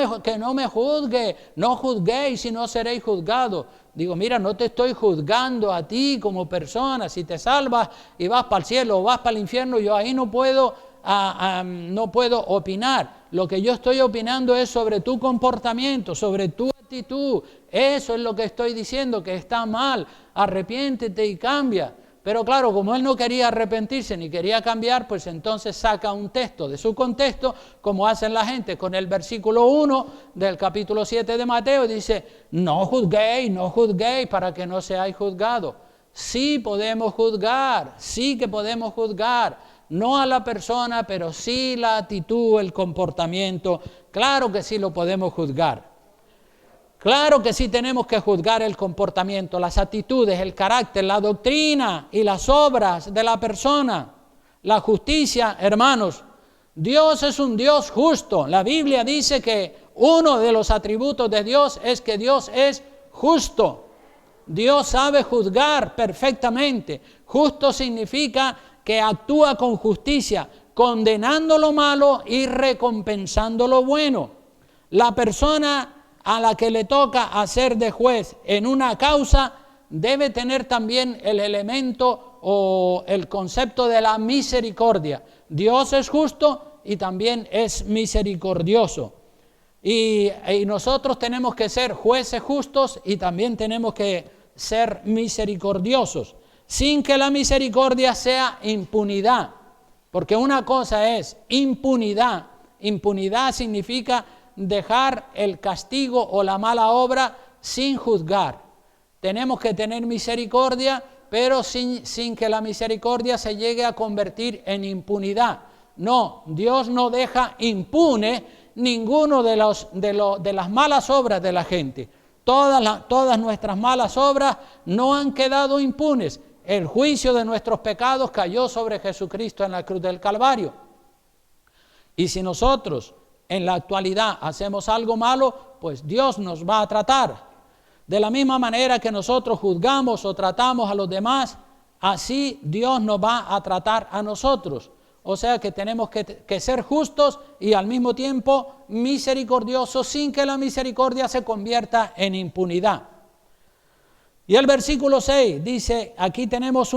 me juzgue, no juzguéis y no seréis juzgados. Digo, mira, no te estoy juzgando a ti como persona. Si te salvas y vas para el cielo o vas para el infierno, yo ahí no puedo opinar. Lo que yo estoy opinando es sobre tu comportamiento, sobre tu actitud. Eso es lo que estoy diciendo, que está mal. Arrepiéntete y cambia. Pero claro, como él no quería arrepentirse ni quería cambiar, pues entonces saca un texto de su contexto, como hacen la gente con el versículo 1 del capítulo 7 de Mateo, y dice, no juzguéis para que no seáis juzgados. Sí podemos juzgar, sí que podemos juzgar, no a la persona, pero sí la actitud, el comportamiento, claro que sí lo podemos juzgar. Claro que sí tenemos que juzgar el comportamiento, las actitudes, el carácter, la doctrina y las obras de la persona. La justicia, hermanos, Dios es un Dios justo. La Biblia dice que uno de los atributos de Dios es que Dios es justo. Dios sabe juzgar perfectamente. Justo significa que actúa con justicia, condenando lo malo y recompensando lo bueno. La persona a la que le toca hacer de juez en una causa debe tener también el elemento o el concepto de la misericordia. Dios es justo y también es misericordioso. Y nosotros tenemos que ser jueces justos y también tenemos que ser misericordiosos, sin que la misericordia sea impunidad. Porque una cosa es impunidad. Impunidad significa dejar el castigo o la mala obra sin juzgar. Tenemos que tener misericordia, pero sin que la misericordia se llegue a convertir en impunidad. No, Dios no deja impune ninguno de las malas obras de la gente. Todas nuestras malas obras no han quedado impunes. El juicio de nuestros pecados cayó sobre Jesucristo en la cruz del Calvario. Y si nosotros en la actualidad hacemos algo malo, pues Dios nos va a tratar. De la misma manera que nosotros juzgamos o tratamos a los demás, así Dios nos va a tratar a nosotros. O sea que tenemos que ser justos y al mismo tiempo misericordiosos, sin que la misericordia se convierta en impunidad. Y el versículo 6 dice, aquí tenemos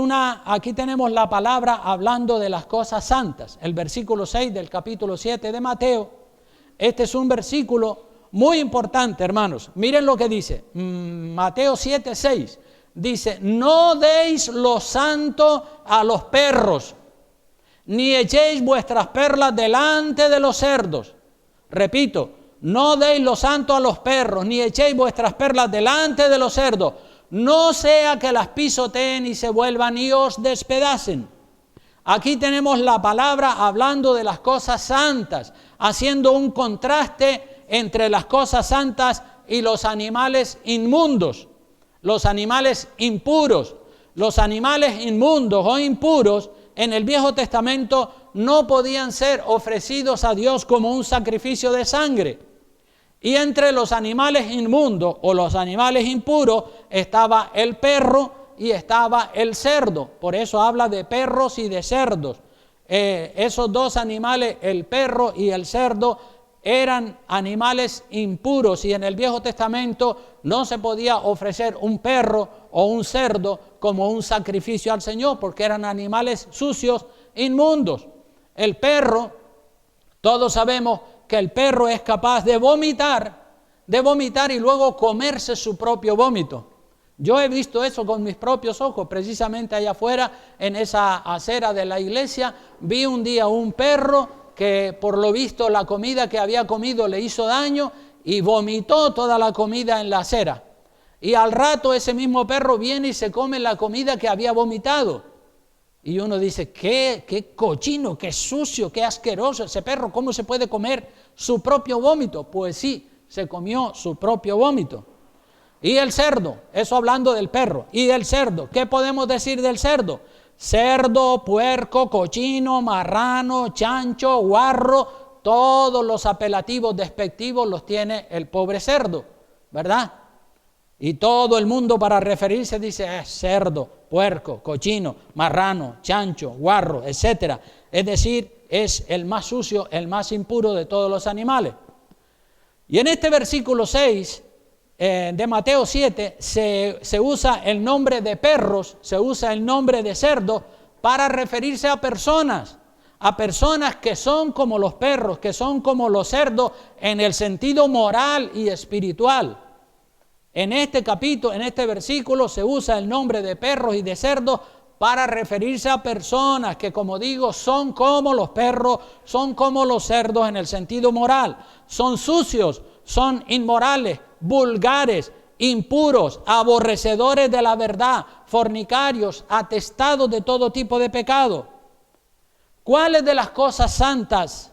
la palabra hablando de las cosas santas. El versículo 6 del capítulo 7 de Mateo. Este es un versículo muy importante, hermanos. Miren lo que dice. Mateo 7, 6. Dice, no deis lo santo a los perros, ni echéis vuestras perlas delante de los cerdos. Repito, no deis lo santo a los perros, ni echéis vuestras perlas delante de los cerdos, no sea que las pisoteen y se vuelvan y os despedacen. Aquí tenemos la palabra hablando de las cosas santas, haciendo un contraste entre las cosas santas y los animales inmundos, los animales impuros. Los animales inmundos o impuros en el Viejo Testamento no podían ser ofrecidos a Dios como un sacrificio de sangre. Y entre los animales inmundos o los animales impuros estaba el perro y estaba el cerdo. Por eso habla de perros y de cerdos. Esos dos animales, el perro y el cerdo, eran animales impuros y en el Viejo Testamento no se podía ofrecer un perro o un cerdo como un sacrificio al Señor porque eran animales sucios, inmundos. El perro, todos sabemos que el perro es capaz de vomitar y luego comerse su propio vómito. Yo he visto eso con mis propios ojos, precisamente allá afuera, en esa acera de la iglesia, vi un día un perro que por lo visto la comida que había comido le hizo daño y vomitó toda la comida en la acera. Y al rato ese mismo perro viene y se come la comida que había vomitado. Y uno dice, qué cochino, qué sucio, qué asqueroso ese perro, ¿cómo se puede comer su propio vómito? Pues sí, se comió su propio vómito. Y el cerdo, eso hablando del perro, y del cerdo, ¿qué podemos decir del cerdo? Cerdo, puerco, cochino, marrano, chancho, guarro, todos los apelativos despectivos los tiene el pobre cerdo, ¿verdad? Y todo el mundo para referirse dice cerdo, puerco, cochino, marrano, chancho, guarro, etc. Es decir, es el más sucio, el más impuro de todos los animales. Y en este versículo 6 de Mateo 7 se usa el nombre de perros, se usa el nombre de cerdo para referirse a personas que son como los perros, que son como los cerdos en el sentido moral y espiritual. En este capítulo, en este versículo se usa el nombre de perros y de cerdos para referirse a personas que, como digo, son como los perros, son como los cerdos en el sentido moral. Son sucios, son inmorales, vulgares, impuros, aborrecedores de la verdad, fornicarios, atestados de todo tipo de pecado. ¿Cuáles de las cosas santas?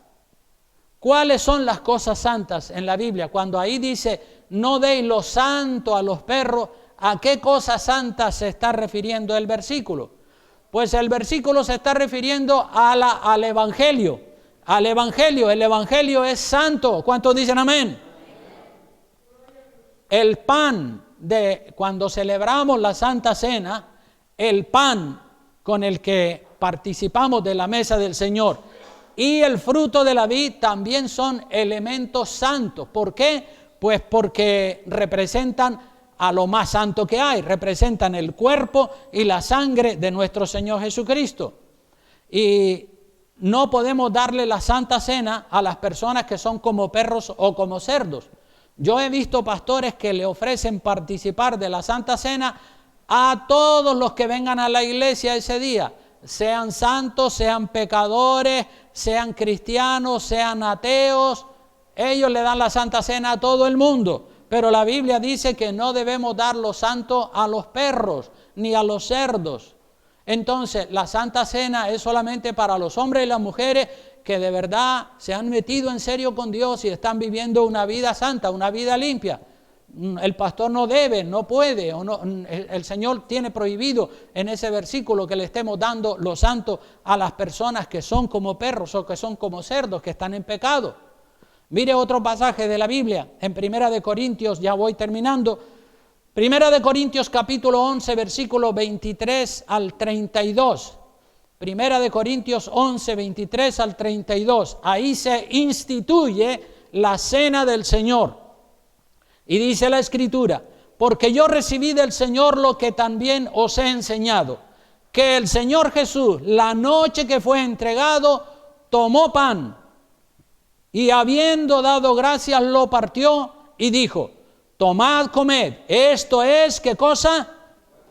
¿Cuáles son las cosas santas en la Biblia? Cuando ahí dice, no deis lo santo a los perros, ¿a qué cosas santas se está refiriendo el versículo? Pues el versículo se está refiriendo al Evangelio al Evangelio. El Evangelio es santo. ¿Cuántos dicen amén? El pan cuando celebramos la Santa Cena, el pan con el que participamos de la mesa del Señor y el fruto de la vid también son elementos santos. ¿Por qué? Pues porque representan a lo más santo que hay, representan el cuerpo y la sangre de nuestro Señor Jesucristo. Y no podemos darle la Santa Cena a las personas que son como perros o como cerdos. Yo he visto pastores que le ofrecen participar de la Santa Cena a todos los que vengan a la iglesia ese día, sean santos, sean pecadores, sean cristianos, sean ateos. Ellos le dan la Santa Cena a todo el mundo, pero la Biblia dice que no debemos dar lo santo a los perros ni a los cerdos. Entonces, la Santa Cena es solamente para los hombres y las mujeres que de verdad se han metido en serio con Dios y están viviendo una vida santa, una vida limpia. El pastor no debe, no puede, el Señor tiene prohibido en ese versículo que le estemos dando lo santo a las personas que son como perros o que son como cerdos, que están en pecado. Mire otro pasaje de la Biblia, en 1 Corintios, ya voy terminando. 1 Corintios capítulo 11, versículo 23 al 32. 1 Corintios 11, 23 al 32. Ahí se instituye la cena del Señor. Y dice la Escritura: porque yo recibí del Señor lo que también os he enseñado, que el Señor Jesús, la noche que fue entregado, tomó pan, y habiendo dado gracias, lo partió y dijo: tomad, comed, esto es, ¿qué cosa?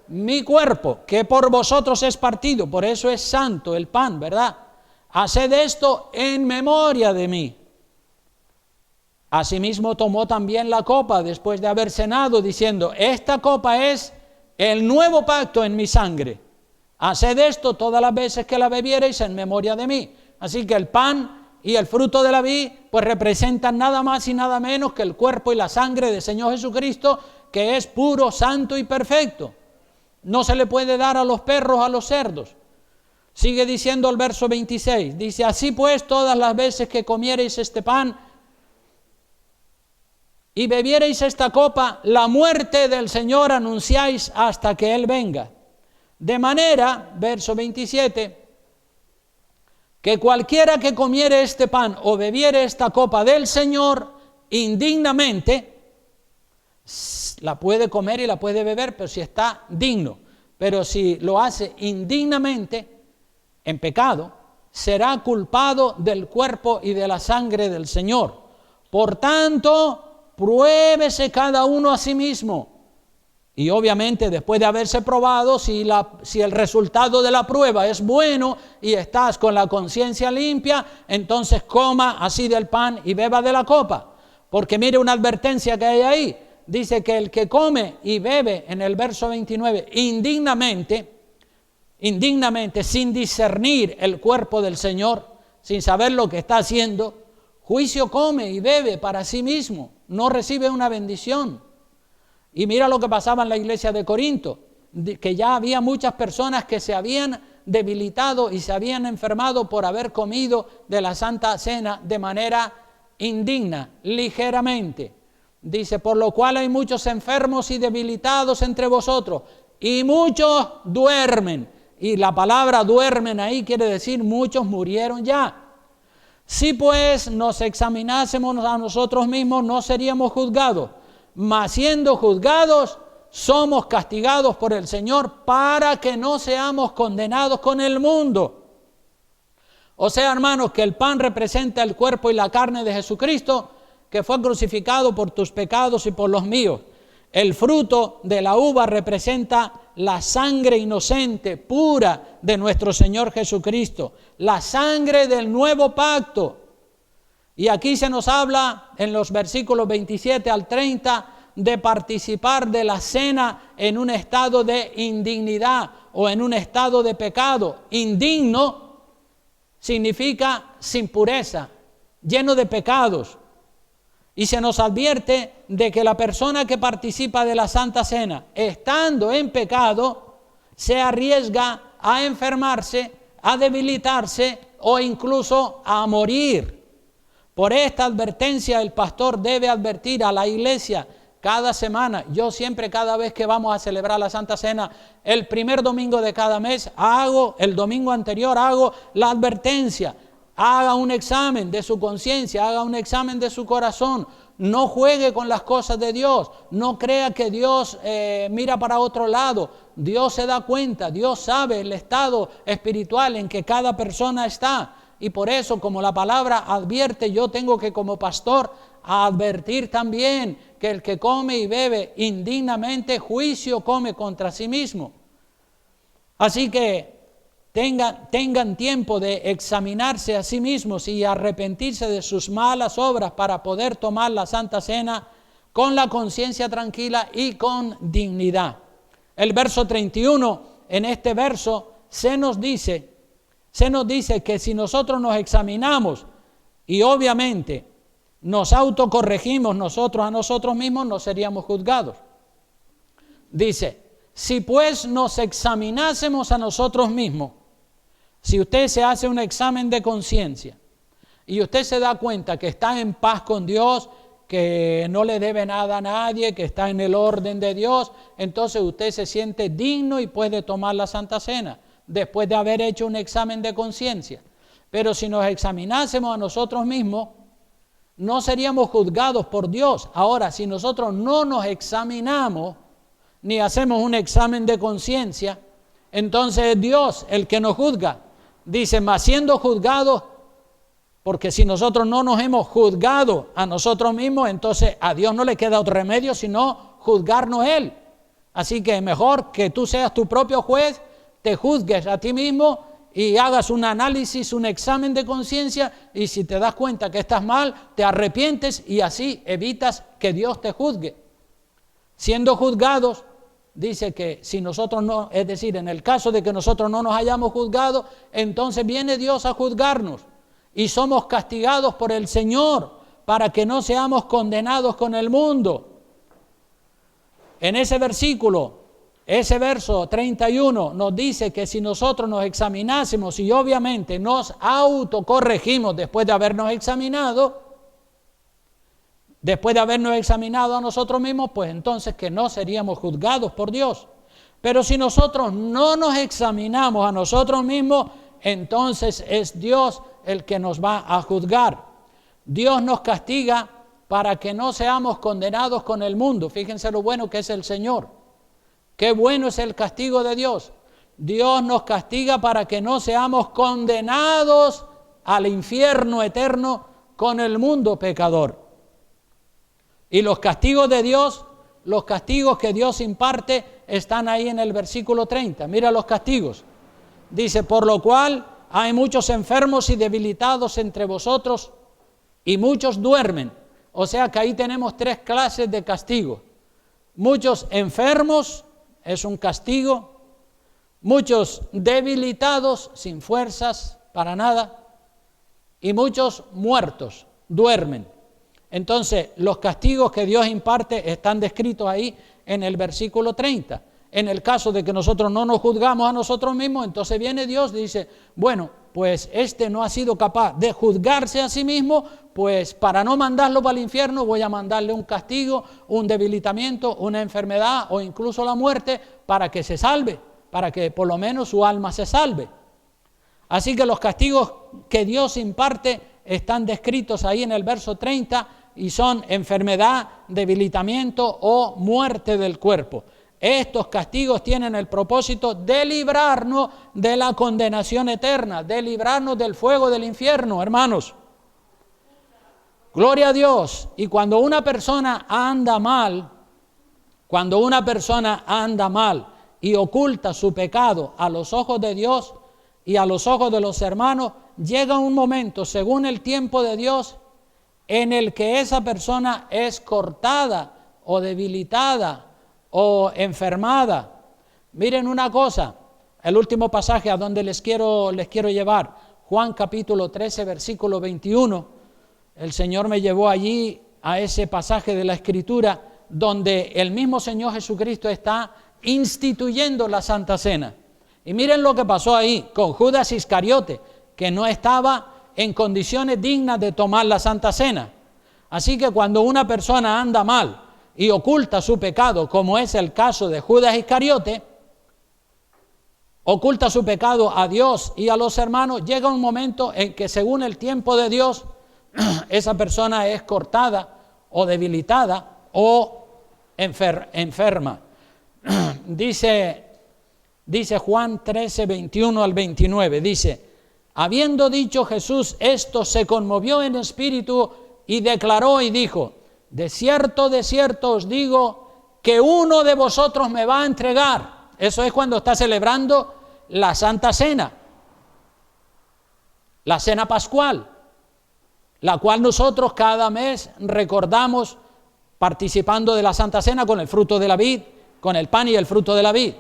Mi cuerpo, que por vosotros es partido. Por eso es santo el pan, ¿verdad? Haced esto en memoria de mí. Asimismo tomó también la copa después de haber cenado, diciendo: esta copa es el nuevo pacto en mi sangre. Haced esto todas las veces que la bebiereis en memoria de mí. Así que el pan y el fruto de la vid pues representan nada más y nada menos que el cuerpo y la sangre del Señor Jesucristo, que es puro, santo y perfecto. No se le puede dar a los perros, a los cerdos. Sigue diciendo el verso 26, dice: así pues todas las veces que comiereis este pan y bebiereis esta copa, la muerte del Señor anunciáis hasta que Él venga. De manera, verso 27, que cualquiera que comiere este pan o bebiere esta copa del Señor indignamente, la puede comer y la puede beber, pero si está digno. Pero si lo hace indignamente, en pecado, será culpado del cuerpo y de la sangre del Señor. Por tanto, pruébese cada uno a sí mismo. Y obviamente después de haberse probado, si el resultado de la prueba es bueno y estás con la conciencia limpia, entonces coma así del pan y beba de la copa. Porque mire una advertencia que hay ahí. Dice que el que come y bebe, en el verso 29, indignamente, sin discernir el cuerpo del Señor, sin saber lo que está haciendo, juicio come y bebe para sí mismo, no recibe una bendición. Y mira lo que pasaba en la iglesia de Corinto, que ya había muchas personas que se habían debilitado y se habían enfermado por haber comido de la Santa Cena de manera indigna, ligeramente. Dice: por lo cual hay muchos enfermos y debilitados entre vosotros, y muchos duermen. Y la palabra duermen ahí quiere decir muchos murieron ya. Si pues nos examinásemos a nosotros mismos, no seríamos juzgados. Mas siendo juzgados, somos castigados por el Señor para que no seamos condenados con el mundo. O sea, hermanos, que el pan representa el cuerpo y la carne de Jesucristo, que fue crucificado por tus pecados y por los míos. El fruto de la uva representa la sangre inocente, pura de nuestro Señor Jesucristo, la sangre del nuevo pacto. Y aquí se nos habla en los versículos 27 al 30 de participar de la cena en un estado de indignidad o en un estado de pecado. Indigno significa sin pureza, lleno de pecados. Y se nos advierte de que la persona que participa de la Santa Cena, estando en pecado, se arriesga a enfermarse, a debilitarse o incluso a morir. Por esta advertencia el pastor debe advertir a la iglesia cada semana. Yo siempre, cada vez que vamos a celebrar la Santa Cena, el primer domingo de cada mes el domingo anterior hago la advertencia. Haga un examen de su conciencia, haga un examen de su corazón. No juegue con las cosas de Dios. No crea que Dios mira para otro lado. Dios se da cuenta, Dios sabe el estado espiritual en que cada persona está. Y por eso, como la palabra advierte, yo tengo que como pastor advertir también que el que come y bebe indignamente, juicio come contra sí mismo. Así que tengan tiempo de examinarse a sí mismos y arrepentirse de sus malas obras para poder tomar la Santa Cena con la conciencia tranquila y con dignidad. El verso 31, en este verso, se nos dice que si nosotros nos examinamos y obviamente nos autocorregimos nosotros a nosotros mismos, no seríamos juzgados. Dice, si pues nos examinásemos a nosotros mismos, si usted se hace un examen de conciencia y usted se da cuenta que está en paz con Dios, que no le debe nada a nadie, que está en el orden de Dios, entonces usted se siente digno y puede tomar la Santa Cena después de haber hecho un examen de conciencia. Pero si nos examinásemos a nosotros mismos, no seríamos juzgados por Dios. Ahora, si nosotros no nos examinamos, ni hacemos un examen de conciencia, entonces es Dios el que nos juzga. Dice, mas siendo juzgados, porque si nosotros no nos hemos juzgado a nosotros mismos, entonces a Dios no le queda otro remedio sino juzgarnos Él. Así que mejor que tú seas tu propio juez, te juzgues a ti mismo y hagas un análisis, un examen de conciencia, y si te das cuenta que estás mal, te arrepientes y así evitas que Dios te juzgue. Siendo juzgados, dice que si nosotros no, es decir, en el caso de que nosotros no nos hayamos juzgado, entonces viene Dios a juzgarnos y somos castigados por el Señor para que no seamos condenados con el mundo. En ese versículo, ese verso 31 nos dice que si nosotros nos examinásemos y obviamente nos autocorregimos después de habernos examinado a nosotros mismos, pues entonces que no seríamos juzgados por Dios. Pero si nosotros no nos examinamos a nosotros mismos, entonces es Dios el que nos va a juzgar. Dios nos castiga para que no seamos condenados con el mundo. Fíjense lo bueno que es el Señor. Qué bueno es el castigo de Dios. Dios nos castiga para que no seamos condenados al infierno eterno con el mundo pecador. Y los castigos de Dios, los castigos que Dios imparte, están ahí en el versículo 30. Mira los castigos. Dice, por lo cual hay muchos enfermos y debilitados entre vosotros, y muchos duermen. O sea que ahí tenemos 3 clases de castigo. Muchos enfermos, es un castigo. Muchos debilitados, sin fuerzas para nada. Y muchos muertos, duermen. Entonces, los castigos que Dios imparte están descritos ahí en el versículo 30. En el caso de que nosotros no nos juzgamos a nosotros mismos, entonces viene Dios y dice, bueno, pues este no ha sido capaz de juzgarse a sí mismo, pues para no mandarlo para el infierno voy a mandarle un castigo, un debilitamiento, una enfermedad o incluso la muerte para que se salve, para que por lo menos su alma se salve. Así que los castigos que Dios imparte están descritos ahí en el verso 30 y son enfermedad, debilitamiento o muerte del cuerpo. Estos castigos tienen el propósito de librarnos de la condenación eterna, de librarnos del fuego del infierno, hermanos. Gloria a Dios. Y cuando una persona anda mal y oculta su pecado a los ojos de Dios y a los ojos de los hermanos, llega un momento, según el tiempo de Dios, en el que esa persona es cortada o debilitada o enfermada. Miren una cosa, el último pasaje a donde les quiero llevar, Juan capítulo 13, versículo 21, el Señor me llevó allí a ese pasaje de la Escritura donde el mismo Señor Jesucristo está instituyendo la Santa Cena. Y miren lo que pasó ahí con Judas Iscariote, que no estaba en condiciones dignas de tomar la Santa Cena. Así que cuando una persona anda mal y oculta su pecado, como es el caso de Judas Iscariote, oculta su pecado a Dios y a los hermanos, llega un momento en que según el tiempo de Dios, esa persona es cortada o debilitada o enferma. Dice Juan 13, 21 al 29, dice: habiendo dicho Jesús esto, se conmovió en espíritu y declaró y dijo: de cierto os digo que uno de vosotros me va a entregar. Eso es cuando está celebrando la Santa Cena, la Cena Pascual, la cual nosotros cada mes recordamos participando de la Santa Cena con el fruto de la vid, con el pan y el fruto de la vid.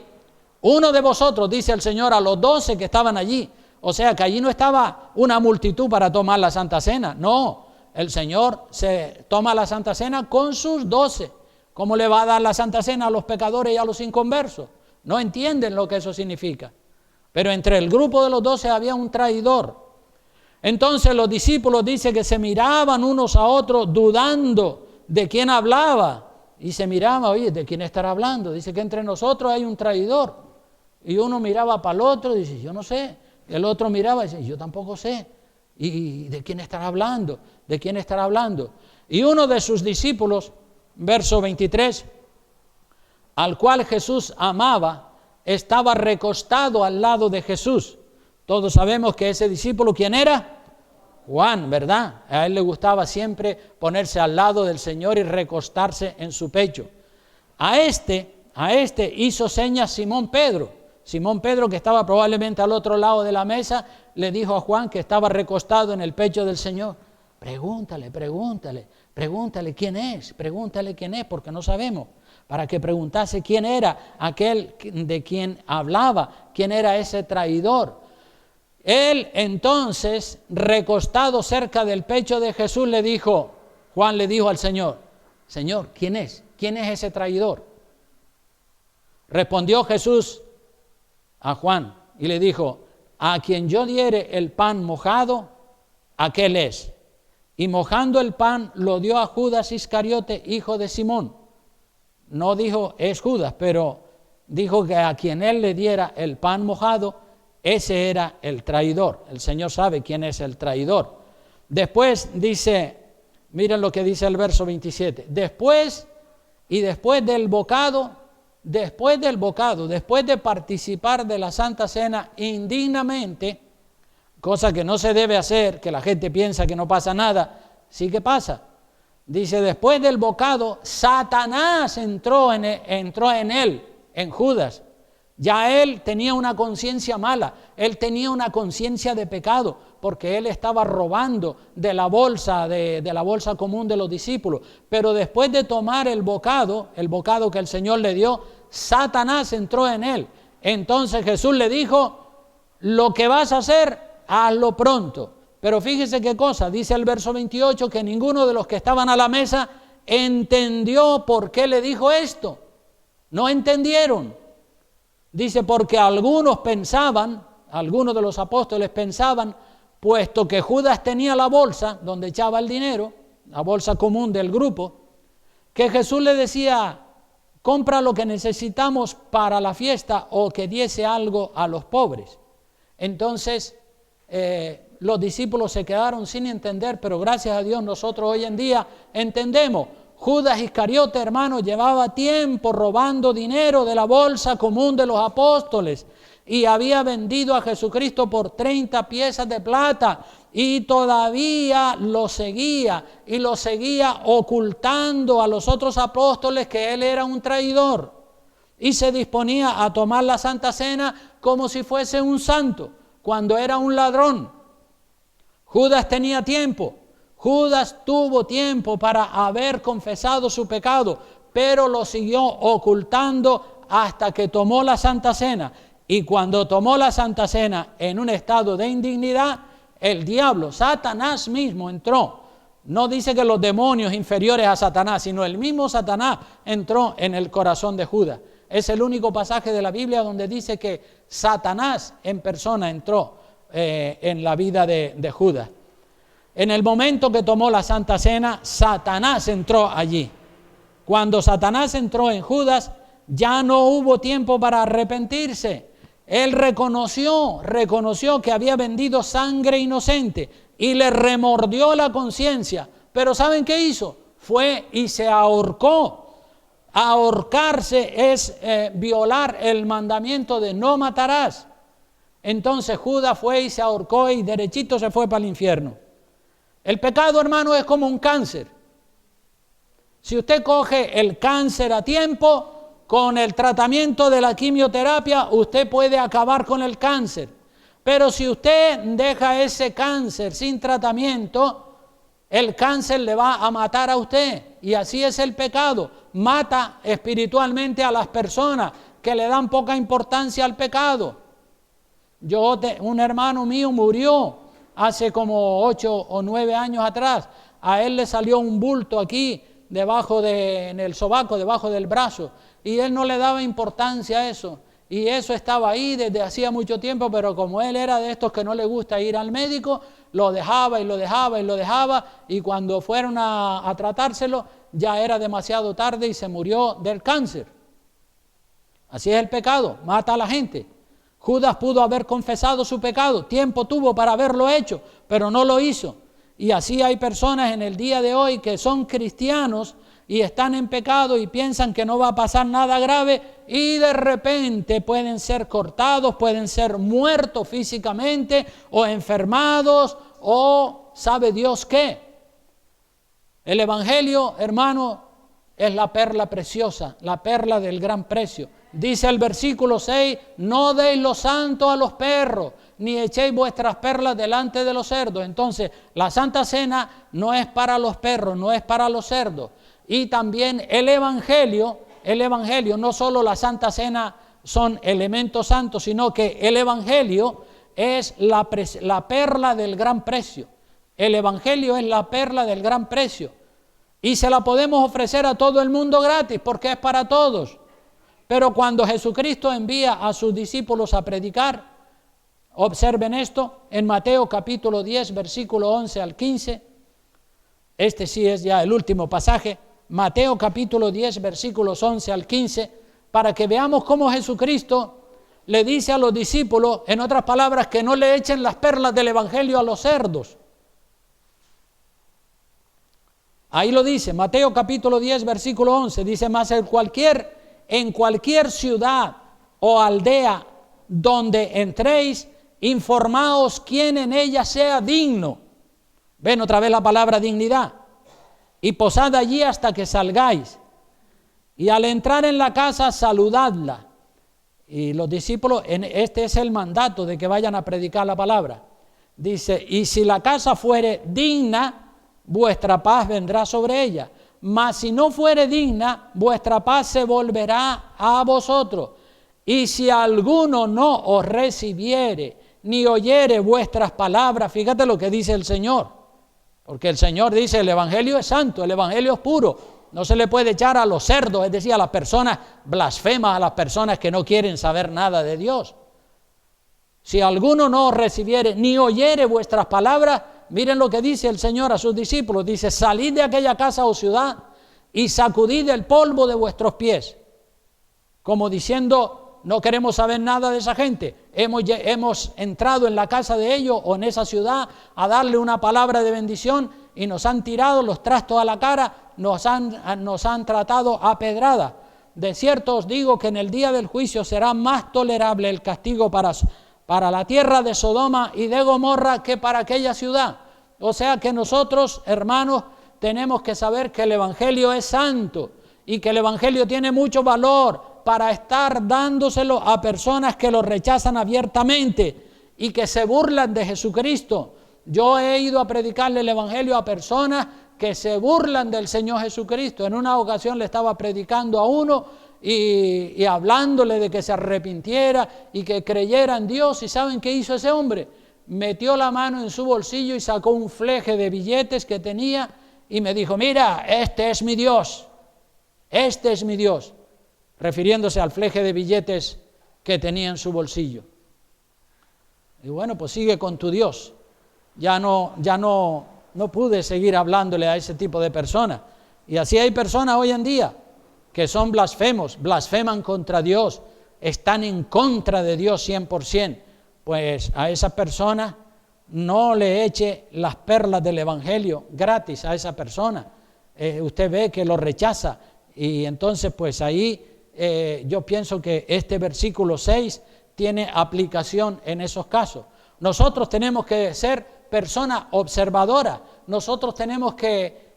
Uno de vosotros, dice el Señor a los 12 que estaban allí. O sea que allí no estaba una multitud para tomar la Santa Cena. No, el Señor se toma la Santa Cena con sus 12. ¿Cómo le va a dar la Santa Cena a los pecadores y a los inconversos? No entienden lo que eso significa. Pero entre el grupo de los 12 había un traidor. Entonces los discípulos dice que se miraban unos a otros dudando de quién hablaba. Y se miraba, oye, ¿de quién estará hablando? Dice que entre nosotros hay un traidor. Y uno miraba para el otro y dice: yo no sé. El otro miraba y dice: yo tampoco sé. ¿Y de quién estará hablando? ¿De quién estará hablando? Y uno de sus discípulos, verso 23, al cual Jesús amaba, estaba recostado al lado de Jesús. Todos sabemos que ese discípulo, ¿quién era? Juan, ¿verdad? A él le gustaba siempre ponerse al lado del Señor y recostarse en su pecho. A este hizo señas Simón Pedro. Simón Pedro, que estaba probablemente al otro lado de la mesa, le dijo a Juan, que estaba recostado en el pecho del Señor: pregúntale quién es, porque no sabemos. Para que preguntase quién era aquel de quien hablaba, quién era ese traidor. Él entonces, recostado cerca del pecho de Jesús, Juan le dijo al Señor: Señor, ¿quién es? ¿Quién es ese traidor? Respondió Jesús a Juan y le dijo: a quien yo diere el pan mojado, aquel es. Y mojando el pan lo dio a Judas Iscariote, hijo de Simón. No dijo es Judas, pero dijo que a quien él le diera el pan mojado, ese era el traidor. El Señor sabe quién es el traidor. Después dice, miren lo que dice el verso 27. Después del bocado, después de participar de la Santa Cena indignamente, cosa que no se debe hacer, que la gente piensa que no pasa nada, sí que pasa. Dice, después del bocado, Satanás entró en él, en Judas. Ya él tenía una conciencia mala, él tenía una conciencia de pecado, porque él estaba robando de la bolsa común de los discípulos. Pero después de tomar el bocado que el Señor le dio, Satanás entró en él. Entonces Jesús le dijo: lo que vas a hacer, hazlo pronto. Pero fíjese qué cosa, dice el verso 28, que ninguno de los que estaban a la mesa entendió por qué le dijo esto. No entendieron. Dice, porque algunos de los apóstoles pensaban, puesto que Judas tenía la bolsa donde echaba el dinero, la bolsa común del grupo, que Jesús le decía: compra lo que necesitamos para la fiesta, o que diese algo a los pobres. Entonces, los discípulos se quedaron sin entender, pero gracias a Dios nosotros hoy en día entendemos. Judas Iscariote, hermano, llevaba tiempo robando dinero de la bolsa común de los apóstoles y había vendido a Jesucristo por 30 piezas de plata y todavía lo seguía ocultando a los otros apóstoles que él era un traidor, y se disponía a tomar la Santa Cena como si fuese un santo, cuando era un ladrón. Judas tenía tiempo. Judas tuvo tiempo para haber confesado su pecado, pero lo siguió ocultando hasta que tomó la Santa Cena. Y cuando tomó la Santa Cena en un estado de indignidad, el diablo, Satanás mismo, entró. No dice que los demonios inferiores a Satanás, sino el mismo Satanás entró en el corazón de Judas. Es el único pasaje de la Biblia donde dice que Satanás en persona entró. en la vida de Judas. En el momento que tomó la Santa Cena, Satanás entró allí. Cuando Satanás entró en Judas, ya no hubo tiempo para arrepentirse. Él reconoció que había vendido sangre inocente y le remordió la conciencia. Pero ¿saben qué hizo? Fue y se ahorcó. Ahorcarse es violar el mandamiento de no matarás. Entonces Judas fue y se ahorcó y derechito se fue para el infierno. El pecado, hermano, es como un cáncer. Si usted coge el cáncer a tiempo, con el tratamiento de la quimioterapia, usted puede acabar con el cáncer. Pero si usted deja ese cáncer sin tratamiento, el cáncer le va a matar a usted. Y así es el pecado. Mata espiritualmente a las personas que le dan poca importancia al pecado. Un hermano mío murió hace como 8 o 9 años atrás. A él le salió un bulto aquí, en el sobaco, debajo del brazo. Y él no le daba importancia a eso. Y eso estaba ahí desde hacía mucho tiempo, pero como él era de estos que no le gusta ir al médico, lo dejaba y lo dejaba y lo dejaba, y cuando fueron a tratárselo, ya era demasiado tarde y se murió del cáncer. Así es el pecado, mata a la gente. Judas pudo haber confesado su pecado, tiempo tuvo para haberlo hecho, pero no lo hizo. Y así hay personas en el día de hoy que son cristianos y están en pecado y piensan que no va a pasar nada grave, y de repente pueden ser cortados, pueden ser muertos físicamente o enfermados o sabe Dios qué. El Evangelio, hermano, es la perla preciosa, la perla del gran precio. Dice el versículo 6, no deis lo santo a los perros, ni echéis vuestras perlas delante de los cerdos. Entonces, la Santa Cena no es para los perros, no es para los cerdos. Y también el Evangelio, no solo la Santa Cena son elementos santos, sino que el Evangelio es la perla del gran precio. El Evangelio es la perla del gran precio. Y se la podemos ofrecer a todo el mundo gratis, porque es para todos. Pero cuando Jesucristo envía a sus discípulos a predicar, observen esto, en Mateo capítulo 10, versículo 11 al 15, este sí es ya el último pasaje, Mateo capítulo 10, versículos 11 al 15, para que veamos cómo Jesucristo le dice a los discípulos, en otras palabras, que no le echen las perlas del Evangelio a los cerdos. Ahí lo dice, Mateo capítulo 10, versículo 11, dice, mas en cualquier ciudad o aldea donde entréis, informaos quién en ella sea digno. Ven otra vez la palabra dignidad. Y posad allí hasta que salgáis. Y al entrar en la casa, saludadla. Y los discípulos, este es el mandato de que vayan a predicar la palabra. Dice, y si la casa fuere digna, vuestra paz vendrá sobre ella. Mas si no fuere digna, vuestra paz se volverá a vosotros. Y si alguno no os recibiere, ni oyere vuestras palabras, fíjate lo que dice el Señor. Porque el Señor dice, el Evangelio es santo, el Evangelio es puro. No se le puede echar a los cerdos, es decir, a las personas blasfemas, a las personas que no quieren saber nada de Dios. Si alguno no os recibiere, ni oyere vuestras palabras, miren lo que dice el Señor a sus discípulos. Dice, salid de aquella casa o ciudad y sacudid el polvo de vuestros pies. Como diciendo, no queremos saber nada de esa gente. Hemos entrado en la casa de ellos o en esa ciudad a darle una palabra de bendición y nos han tirado los trastos a la cara, nos han tratado a pedrada. De cierto os digo que en el día del juicio será más tolerable el castigo para la tierra de Sodoma y de Gomorra que para aquella ciudad. O sea que nosotros, hermanos, tenemos que saber que el Evangelio es santo y que el Evangelio tiene mucho valor para estar dándoselo a personas que lo rechazan abiertamente y que se burlan de Jesucristo. Yo he ido a predicarle el Evangelio a personas que se burlan del Señor Jesucristo. En una ocasión le estaba predicando a uno y hablándole de que se arrepintiera y que creyera en Dios. ¿Y saben qué hizo ese hombre? Metió la mano en su bolsillo y sacó un fleje de billetes que tenía y me dijo, mira, este es mi Dios, refiriéndose al fleje de billetes que tenía en su bolsillo. Y bueno, pues sigue con tu Dios. Ya no pude seguir hablándole a ese tipo de personas. Y así hay personas hoy en día que son blasfemos, blasfeman contra Dios, están en contra de Dios 100%. Pues a esas personas no le eche las perlas del Evangelio gratis a esa persona. Usted ve que lo rechaza. Y entonces pues ahí yo pienso que este versículo 6 tiene aplicación en esos casos. Nosotros tenemos que ser personas observadoras, nosotros tenemos que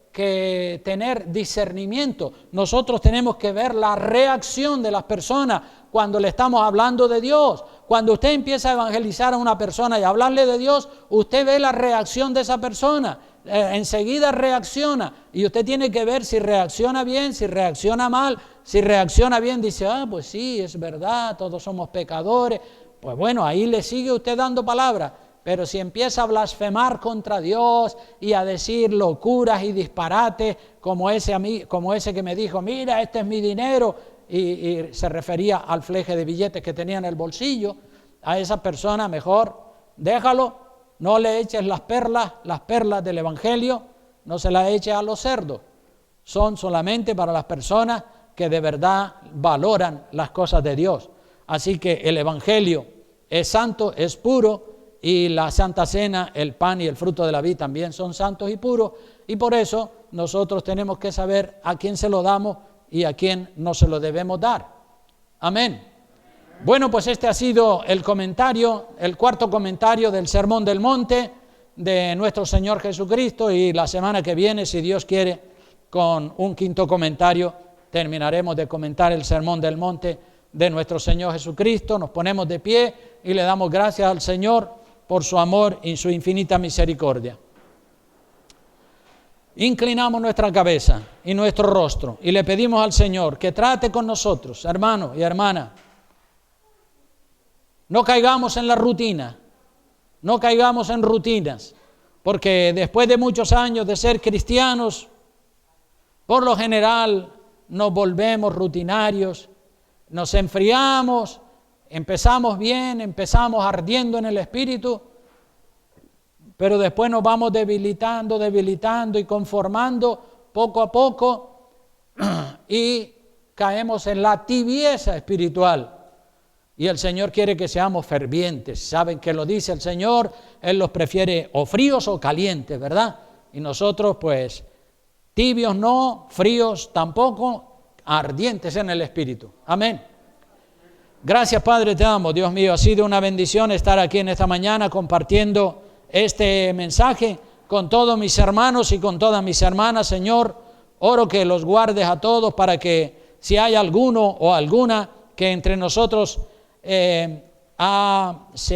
tener discernimiento, nosotros tenemos que ver la reacción de las personas cuando le estamos hablando de Dios. Cuando usted empieza a evangelizar a una persona y hablarle de Dios, usted ve la reacción de esa persona, enseguida reacciona, y usted tiene que ver si reacciona bien, si reacciona mal. Si reacciona bien, dice, pues sí, es verdad, todos somos pecadores. Pues bueno, ahí le sigue usted dando palabras. Pero si empieza a blasfemar contra Dios y a decir locuras y disparates, como ese que me dijo, mira, este es mi dinero, y se refería al fleje de billetes que tenía en el bolsillo, a esa persona mejor déjalo, no le eches las perlas del Evangelio, no se las eches a los cerdos. Son solamente para las personas que de verdad valoran las cosas de Dios. Así que el Evangelio es santo, es puro, y la Santa Cena, el pan y el fruto de la vid también son santos y puros, y por eso nosotros tenemos que saber a quién se lo damos y a quién no se lo debemos dar. Amén. Bueno, pues este ha sido el comentario, el cuarto comentario del Sermón del Monte de nuestro Señor Jesucristo, y la semana que viene, si Dios quiere, con un quinto comentario terminaremos de comentar el Sermón del Monte de nuestro Señor Jesucristo. Nos ponemos de pie y le damos gracias al Señor por su amor y su infinita misericordia. Inclinamos nuestra cabeza y nuestro rostro y le pedimos al Señor que trate con nosotros, hermanos y hermanas. No caigamos en la rutina, no caigamos en rutinas, porque después de muchos años de ser cristianos, por lo general nos volvemos rutinarios, nos enfriamos, empezamos bien, empezamos ardiendo en el Espíritu, pero después nos vamos debilitando y conformando poco a poco y caemos en la tibieza espiritual. Y el Señor quiere que seamos fervientes. Saben que lo dice el Señor, Él los prefiere o fríos o calientes, ¿verdad? Y nosotros pues tibios no, fríos tampoco, ardientes en el Espíritu. Amén. Gracias, Padre, te damos, Dios mío. Ha sido una bendición estar aquí en esta mañana compartiendo este mensaje con todos mis hermanos y con todas mis hermanas. Señor, oro que los guardes a todos para que si hay alguno o alguna que entre nosotros se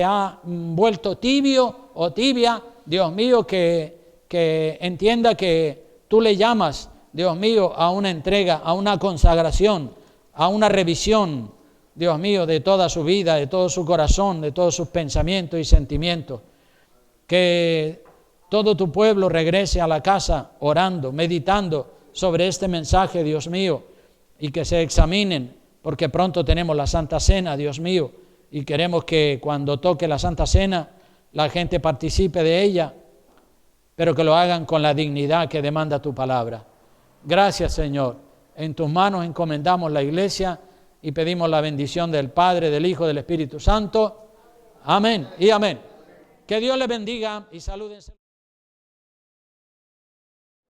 ha vuelto tibio o tibia, Dios mío, que entienda que tú le llamas, Dios mío, a una entrega, a una consagración, a una revisión, Dios mío, de toda su vida, de todo su corazón, de todos sus pensamientos y sentimientos. Que todo tu pueblo regrese a la casa orando, meditando sobre este mensaje, Dios mío, y que se examinen, porque pronto tenemos la Santa Cena, Dios mío, y queremos que cuando toque la Santa Cena la gente participe de ella, pero que lo hagan con la dignidad que demanda tu palabra. Gracias, Señor. En tus manos encomendamos la iglesia y pedimos la bendición del Padre, del Hijo, del Espíritu Santo. Amén y amén. Que Dios les bendiga y salúdense.